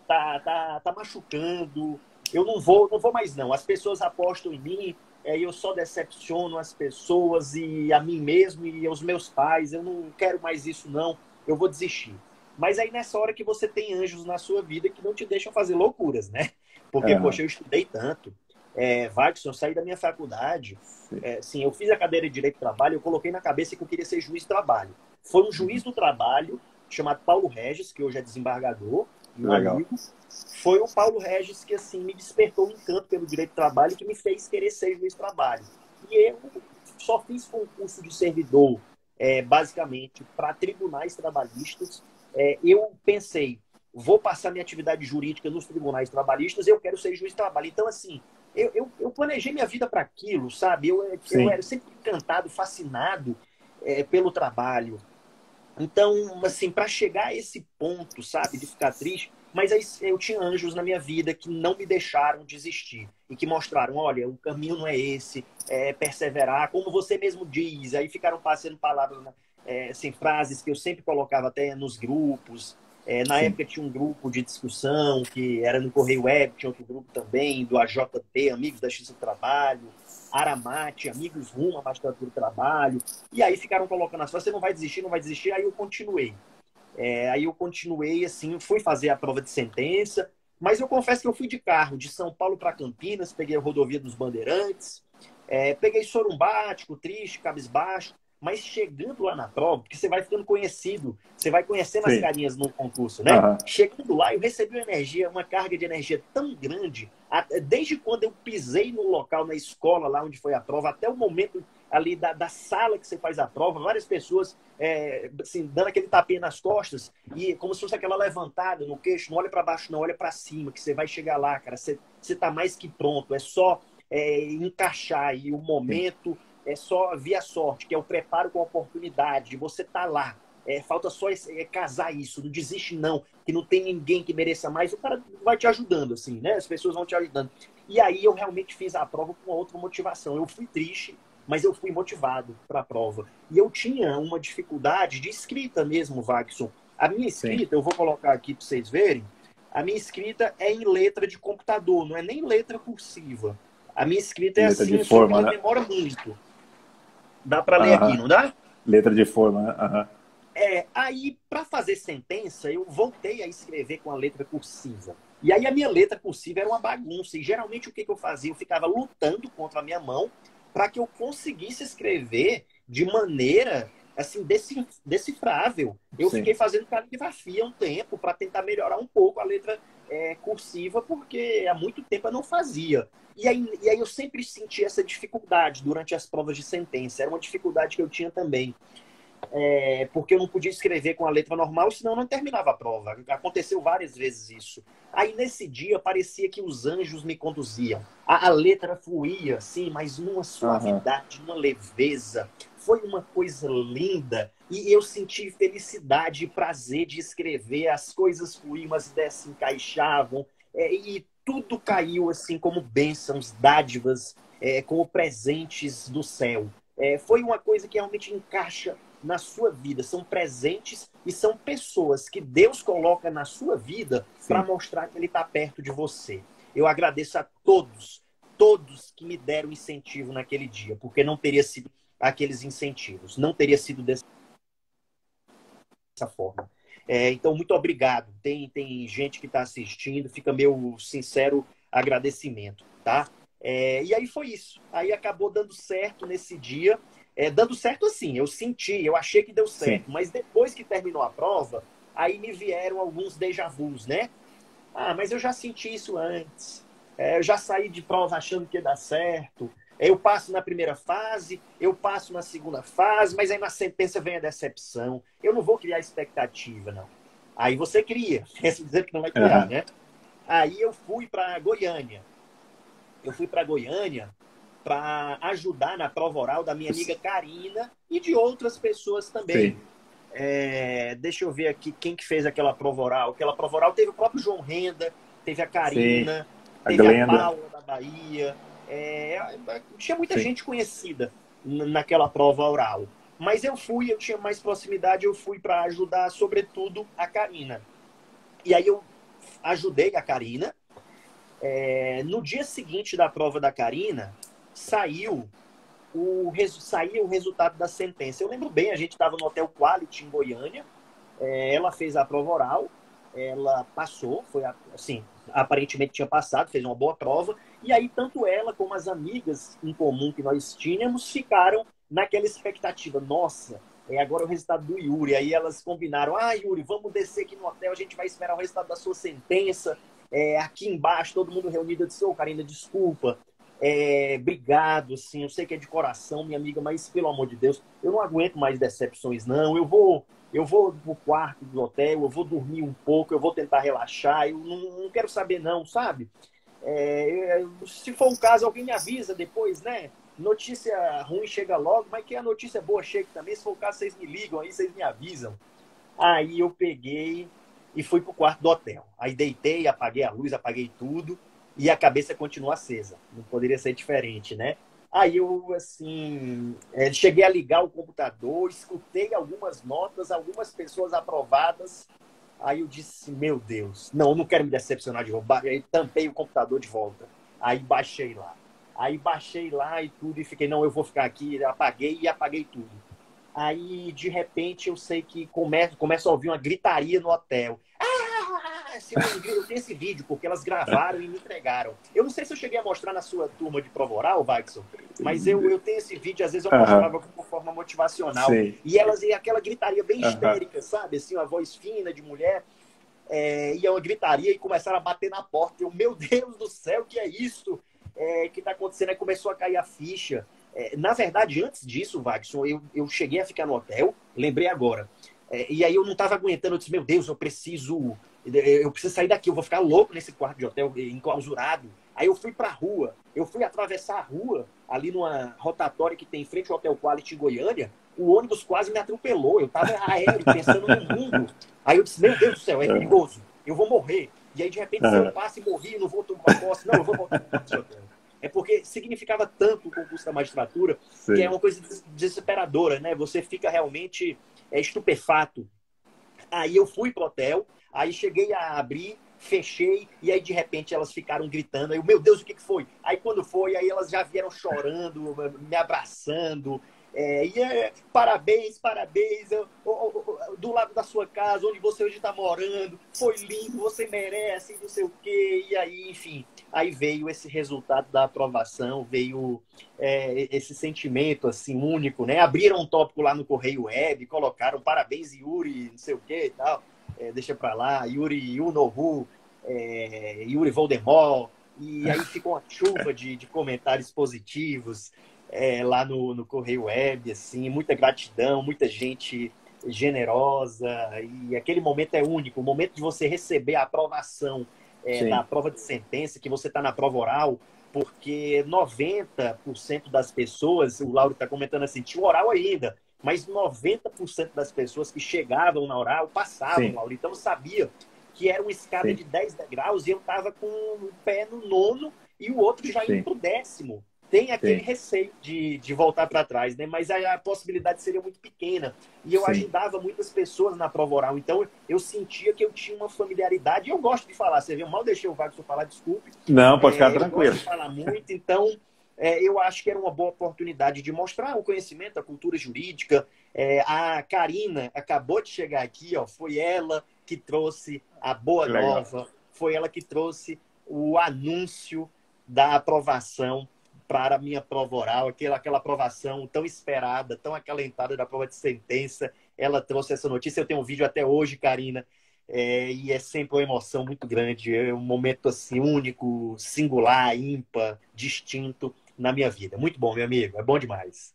tá machucando, eu não vou mais não. As pessoas apostam em mim, eu só decepciono as pessoas e a mim mesmo e aos meus pais, eu não quero mais isso não, eu vou desistir. Mas aí nessa hora que você tem anjos na sua vida que não te deixam fazer loucuras, né? Porque, poxa, eu estudei tanto. Watson, eu saí da minha faculdade. Sim, eu fiz a cadeira de Direito do Trabalho, eu coloquei na cabeça que eu queria ser juiz do trabalho. Foi um juiz do trabalho chamado Paulo Regis, que hoje é desembargador, meu amigo. Foi o Paulo Regis que assim me despertou um encanto pelo direito do trabalho, que me fez querer ser juiz do trabalho. E eu só fiz concurso de servidor, basicamente, para tribunais trabalhistas. Eu pensei, vou passar minha atividade jurídica nos tribunais trabalhistas, eu quero ser juiz de trabalho. Então, assim, eu planejei minha vida para aquilo, sabe? Eu era sempre encantado, fascinado pelo trabalho. Então, assim, para chegar a esse ponto, sabe, de ficar triste, mas aí eu tinha anjos na minha vida que não me deixaram desistir e que mostraram, olha, o caminho não é esse, perseverar, como você mesmo diz. Aí ficaram passando palavras, assim, frases que eu sempre colocava até nos grupos. Na época tinha um grupo de discussão que era no Correio Web, tinha outro grupo também, do AJT, Amigos da Justiça do Trabalho, Aramate, Amigos Rumo à Magistratura do Trabalho. E aí ficaram colocando as frases, você não vai desistir, não vai desistir. Aí eu continuei. Assim, fui fazer a prova de sentença, mas eu confesso que eu fui de carro, de São Paulo para Campinas, peguei a rodovia dos Bandeirantes, peguei sorumbático, triste, cabisbaixo, mas chegando lá na prova, porque você vai ficando conhecido, você vai conhecendo as carinhas no concurso, né? Chegando lá, eu recebi uma carga de energia tão grande, desde quando eu pisei no local, na escola, lá onde foi a prova, até o momento ali da sala que você faz a prova, várias pessoas assim, dando aquele tapinha nas costas, e como se fosse aquela levantada no queixo, não olha para baixo, não olha para cima, que você vai chegar lá, cara, você tá mais que pronto, é só encaixar aí o momento, é só via sorte, que é o preparo com a oportunidade, você tá lá. Falta só casar isso, não desiste não, que não tem ninguém que mereça mais, o cara vai te ajudando, assim, né? As pessoas vão te ajudando. E aí eu realmente fiz a prova com outra motivação. Eu fui triste, mas eu fui motivado para a prova. E eu tinha uma dificuldade de escrita mesmo, Waxon. A minha escrita, eu vou colocar aqui para vocês verem, a minha escrita é em letra de computador, não é nem letra cursiva. A minha escrita é letra assim, só que ela demora muito. Dá para ler aqui, não dá? Letra de forma, né? Aí, para fazer sentença, eu voltei a escrever com a letra cursiva. E aí a minha letra cursiva era uma bagunça. E geralmente o que eu fazia? Eu ficava lutando contra a minha mão para que eu conseguisse escrever de maneira assim decifrável. Eu fiquei fazendo caligrafia um tempo para tentar melhorar um pouco a letra cursiva, porque há muito tempo eu não fazia. E aí eu sempre senti essa dificuldade durante as provas de sentença. Era uma dificuldade que eu tinha também. Porque eu não podia escrever com a letra normal, senão eu não terminava a prova. Aconteceu várias vezes isso. Aí, nesse dia, parecia que os anjos me conduziam. A letra fluía, assim, mas numa suavidade, numa leveza. Foi uma coisa linda. E eu senti felicidade e prazer de escrever. As coisas fluíam, as ideias se encaixavam. E tudo caiu, assim, como bênçãos, dádivas, como presentes do céu. Foi uma coisa que realmente encaixa na sua vida, são presentes e são pessoas que Deus coloca na sua vida para mostrar que Ele está perto de você. Eu agradeço a todos que me deram incentivo naquele dia, porque não teria sido aqueles incentivos, não teria sido dessa forma. Então, muito obrigado. Tem gente que está assistindo, fica meu sincero agradecimento, tá? E aí foi isso. Aí acabou dando certo nesse dia. Dando certo assim, eu senti, eu achei que deu certo, mas depois que terminou a prova, aí me vieram alguns déjà vus, né? Mas eu já senti isso antes, eu já saí de prova achando que ia dar certo, Eu passo na primeira fase, eu passo na segunda fase, mas aí na sentença vem a decepção. Eu não vou criar expectativa, não. Aí você cria, pensa dizer que não vai criar, Aham. né? Aí eu fui para Goiânia. Eu fui para Goiânia para ajudar na prova oral da minha amiga Karina e de outras pessoas também. Sim, Deixa eu ver aqui quem que fez aquela prova oral. Aquela prova oral teve o próprio João Renda, teve a sim. Karina, A teve a Glenda. Paula da Bahia. Tinha muita Sim, gente conhecida naquela prova oral. Mas eu tinha mais proximidade, eu fui para ajudar, sobretudo, a Karina. E aí eu ajudei a Karina. No dia seguinte da prova da Karina, saiu saiu o resultado da sentença. Eu lembro bem, a gente estava no Hotel Quality em Goiânia, ela fez a prova oral, ela passou, foi assim, aparentemente tinha passado, fez uma boa prova, e aí tanto ela como as amigas em comum que nós tínhamos ficaram naquela expectativa, nossa, agora é o resultado do Yuri. Aí elas combinaram, Yuri, vamos descer aqui no hotel, a gente vai esperar o resultado da sua sentença, aqui embaixo, todo mundo reunido. Eu disse, Karina, desculpa, obrigado, assim, eu sei que é de coração, minha amiga, mas pelo amor de Deus, eu não aguento mais decepções, não. Eu vou pro quarto do hotel, eu vou dormir um pouco, eu vou tentar relaxar, eu não quero saber não, sabe? Se for o caso, alguém me avisa depois, né? Notícia ruim chega logo, mas que a notícia boa chegue também. Se for o caso, vocês me ligam aí, vocês me avisam. Aí eu peguei e fui pro quarto do hotel. Aí deitei, apaguei a luz, apaguei tudo e a cabeça continua acesa. Não poderia ser diferente, né? Aí eu, assim, cheguei a ligar o computador, escutei algumas notas, algumas pessoas aprovadas. Aí eu disse, meu Deus, não, eu não quero me decepcionar de novo. Aí tampei o computador de volta. Aí baixei lá. Aí baixei lá e tudo e fiquei, não, eu vou ficar aqui. Apaguei e apaguei tudo. Aí, de repente, eu sei que começa a ouvir uma gritaria no hotel. Assim, eu tenho esse vídeo, porque elas gravaram e me entregaram. Eu não sei se eu cheguei a mostrar na sua turma de prova oral, Waxson, mas eu tenho esse vídeo, às vezes eu aham, mostrava como forma motivacional. sim, E aquela gritaria bem aham, histérica, sabe? Assim, uma voz fina de mulher. E é uma gritaria e começaram a bater na porta. Eu, meu Deus do céu, o que é isso? Que está acontecendo? Aí começou a cair a ficha. Na verdade, antes disso, Wagson, eu cheguei a ficar no hotel, lembrei agora. E aí eu não estava aguentando, eu disse, meu Deus, eu preciso sair daqui, eu vou ficar louco nesse quarto de hotel enclausurado. Aí eu fui para a rua, eu fui atravessar a rua, ali numa rotatória que tem em frente ao Hotel Quality em Goiânia, o ônibus quase me atropelou, eu estava aéreo, pensando no mundo. Aí eu disse, meu Deus do céu, é perigoso, eu vou morrer. E aí, de repente, se eu aham, passo e morri, não vou tomar posse, não, eu vou voltar para o hotel. É porque significava tanto o concurso da magistratura que é sim, uma coisa desesperadora, né? Você fica realmente estupefato. Aí eu fui pro hotel, aí cheguei a abrir, fechei, e aí de repente elas ficaram gritando. Aí, meu Deus, o que foi? Aí quando foi, aí elas já vieram chorando, me abraçando. Parabéns, parabéns, do lado da sua casa, onde você hoje está morando, foi lindo, você merece, não sei o quê. E aí, enfim, aí veio esse resultado da aprovação, veio esse sentimento assim único, né? Abriram um tópico lá no Correio Web, colocaram parabéns, Yuri, não sei o que e tal. Deixa pra lá, Yuri Unohu, Yuri Voldemort. E aí ficou uma chuva de comentários positivos lá no Correio Web, assim, muita gratidão, muita gente generosa. E aquele momento é único, o momento de você receber a aprovação da sim, prova de sentença, que você está na prova oral, porque 90% das pessoas, o Lauro está comentando assim, tinha oral ainda, mas 90% das pessoas que chegavam na oral passavam, sim, Lauro. Então eu sabia que era uma escada sim, de 10 degraus e eu estava com um pé no nono e o outro já indo sim, para o décimo. Tem aquele sim, receio de voltar para trás, né? Mas a possibilidade seria muito pequena. E eu sim. ajudava muitas pessoas na prova oral. Então eu sentia que eu tinha uma familiaridade. E eu gosto de falar, você viu? Mal deixei o Wagner falar, desculpe. Não, pode ficar Eu gosto tranquilo. de falar muito, então eu acho que era uma boa oportunidade de mostrar o conhecimento, a cultura jurídica. A Karina acabou de chegar aqui, ó, foi ela que trouxe a boa Que legal. nova, foi ela que trouxe o anúncio da aprovação para a minha prova oral, aquela aprovação tão esperada, tão acalentada da prova de sentença. Ela trouxe essa notícia, eu tenho um vídeo até hoje, Karina, e é sempre uma emoção muito grande, é um momento assim único, singular, ímpar, distinto. na minha vida. Muito bom, meu amigo. É bom demais.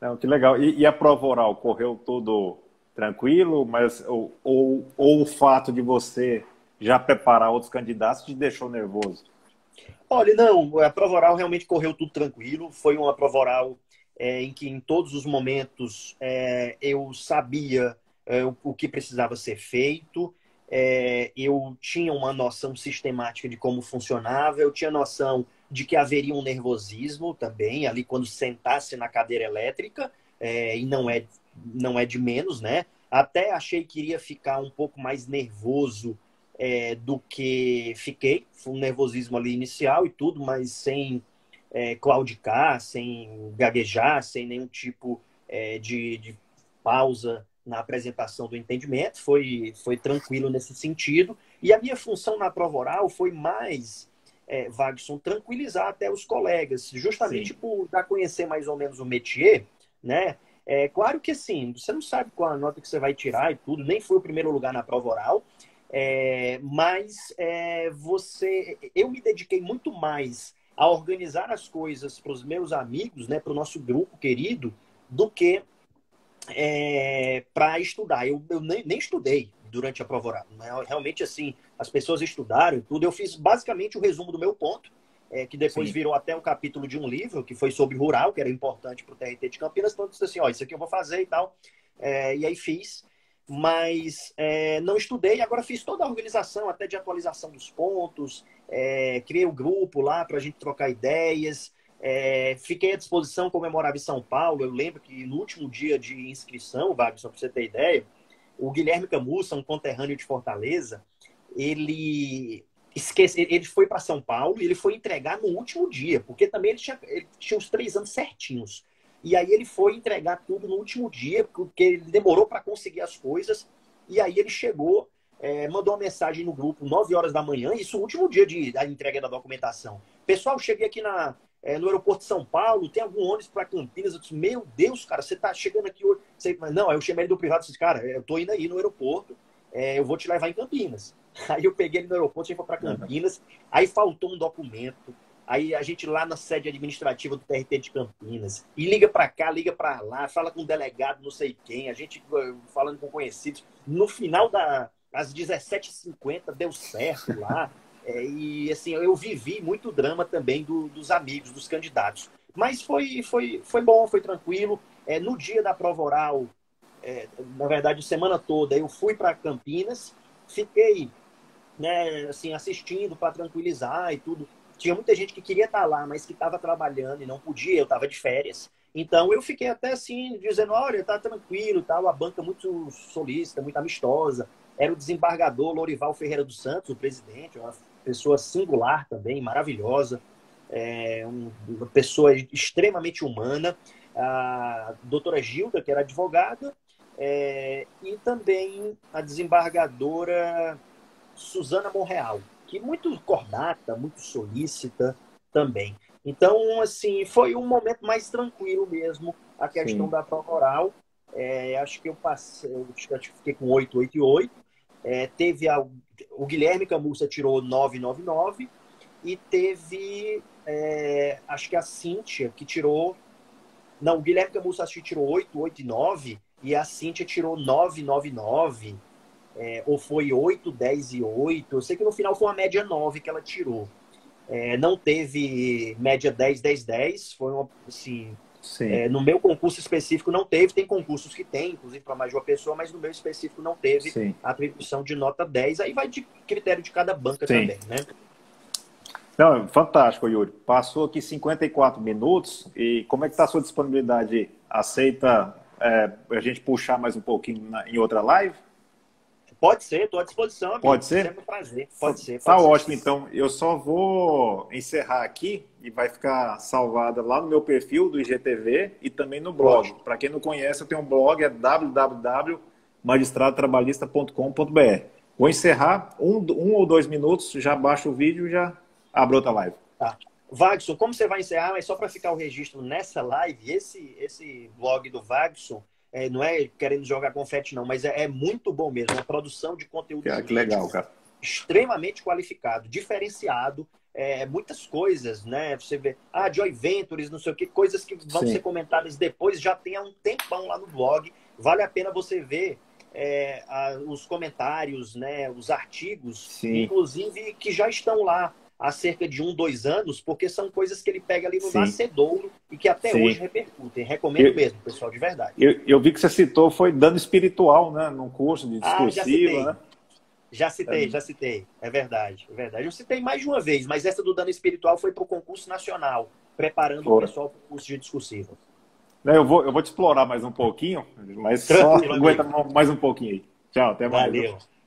Não, que legal. E a prova oral correu tudo tranquilo, mas ou o fato de você já preparar outros candidatos te deixou nervoso? Olha, não, a prova oral realmente correu tudo tranquilo. Foi uma prova oral em que em todos os momentos eu sabia o que precisava ser feito. Eu tinha uma noção sistemática de como funcionava, eu tinha noção de que haveria um nervosismo também, ali quando sentasse na cadeira elétrica, e não é de menos, né? Até achei que iria ficar um pouco mais nervoso do que fiquei. Foi um nervosismo ali inicial e tudo, mas sem claudicar, sem gaguejar, sem nenhum tipo de pausa na apresentação do entendimento. Foi tranquilo nesse sentido. E a minha função na prova oral foi mais, Wagson, tranquilizar até os colegas, justamente Sim, por dar a conhecer mais ou menos o métier, né? Claro que sim, você não sabe qual a nota que você vai tirar e tudo, nem foi o primeiro lugar na prova oral, mas eu me dediquei muito mais a organizar as coisas para os meus amigos, né, para o nosso grupo querido, do que para estudar. Eu nem estudei durante a prova oral, né? Realmente, assim, as pessoas estudaram e tudo. Eu fiz basicamente o resumo do meu ponto, que depois sim. virou até um capítulo de um livro, que foi sobre rural, que era importante para o TRT de Campinas. Então, eu disse assim, ó, isso aqui eu vou fazer e tal. E aí fiz. Mas não estudei, agora fiz toda a organização, até de atualização dos pontos, criei o grupo lá para a gente trocar ideias. Fiquei à disposição, comemorava em São Paulo. Eu lembro que no último dia de inscrição, Wagner, só para você ter ideia, o Guilherme Camussa, um conterrâneo de Fortaleza, ele foi para São Paulo e ele foi entregar no último dia, porque também ele tinha os 3 anos certinhos. E aí ele foi entregar tudo no último dia, porque ele demorou para conseguir as coisas. E aí ele chegou, mandou uma mensagem no grupo, 9 horas da manhã, isso no último dia da entrega da documentação. Pessoal, cheguei aqui no aeroporto de São Paulo, tem algum ônibus para Campinas? Eu disse, meu Deus, cara, você tá chegando aqui hoje. Não, aí eu chamei ele do privado e disse, cara, eu tô indo aí no aeroporto, eu vou te levar em Campinas. Aí eu peguei ele no aeroporto, a gente foi para Campinas, aí faltou um documento, aí a gente lá na sede administrativa do TRT de Campinas, e liga para cá, liga para lá, fala com o delegado, não sei quem, a gente falando com conhecidos. No final às 17h50 deu certo lá. E assim, eu vivi muito drama também dos amigos, dos candidatos. Mas foi bom, foi tranquilo. No dia da prova oral, na verdade, semana toda, eu fui para Campinas, fiquei, né, assim, assistindo para tranquilizar e tudo. Tinha muita gente que queria estar lá, mas que estava trabalhando e não podia, eu estava de férias. Então eu fiquei até assim, dizendo, olha, tá tranquilo, tal, a banca muito solícita, muito amistosa. Era o desembargador Lorival Ferreira dos Santos, o presidente, uma pessoa singular também, maravilhosa, uma pessoa extremamente humana. A doutora Gilda, que era advogada, e também a desembargadora Suzana Monreal, que muito cordata, muito solícita também. Então, assim, foi um momento mais tranquilo mesmo, a questão Sim. da prova oral. Acho que eu passei, acho que fiquei com 8, 8 e 8. Teve o Guilherme Camussa tirou 999 e teve, acho que a Cíntia, que tirou. Não, o Guilherme Camussa acho que tirou 8, 8 e 9, e a Cíntia tirou 999. Ou foi 8, 10 e 8. Eu sei que no final foi uma média 9 que ela tirou. Não teve média 10, 10, 10. Foi uma, assim, Sim, no meu concurso específico não teve. Tem concursos que tem, inclusive para mais de uma pessoa, mas no meu específico não teve sim, atribuição de nota 10. Aí vai de critério de cada banca sim. também, né? Não, fantástico, Yuri. Passou aqui 54 minutos e como é que está a sua disponibilidade? Aceita a gente puxar mais um pouquinho em outra live? Pode ser, estou à disposição, Pode amigo. ser? Sempre um prazer. Pode ser, Tá pode ser. ótimo, então. Eu só vou encerrar aqui e vai ficar salvada lá no meu perfil do IGTV e também no blog. Ótimo. Para quem não conhece, eu tenho um blog, é www.magistradotrabalhista.com.br. Vou encerrar, um ou 2 minutos, já baixo o vídeo e já abro outra live. Tá. Wagson, como você vai encerrar, mas só para ficar o registro nessa live, esse blog do Wagson, não é querendo jogar confete não, mas é muito bom mesmo, uma produção de conteúdo Que legal, jurídico cara. extremamente qualificado, diferenciado, muitas coisas, né? Você vê, Joy Ventures, não sei o que, coisas que vão Sim. ser comentadas depois, já tem há um tempão lá no blog. Vale a pena você ver os comentários, né? Os artigos, Sim. inclusive, que já estão lá há cerca de 1, 2 anos, porque são coisas que ele pega ali no Sim. nascedouro e que até hoje Sim. repercutem. Recomendo mesmo, pessoal, de verdade. Eu vi que você citou, foi dano espiritual, né? Num curso de Já discursiva, citei. né? Já citei. É verdade, é verdade. Eu citei mais de uma vez, mas essa do dano espiritual foi para o concurso nacional, preparando o Foi. pessoal para o curso de discursiva. Eu vou te explorar mais um pouquinho, mas só Tranquilo, aguenta amigo. mais um pouquinho aí. Tchau, até mais. Viu? Valeu.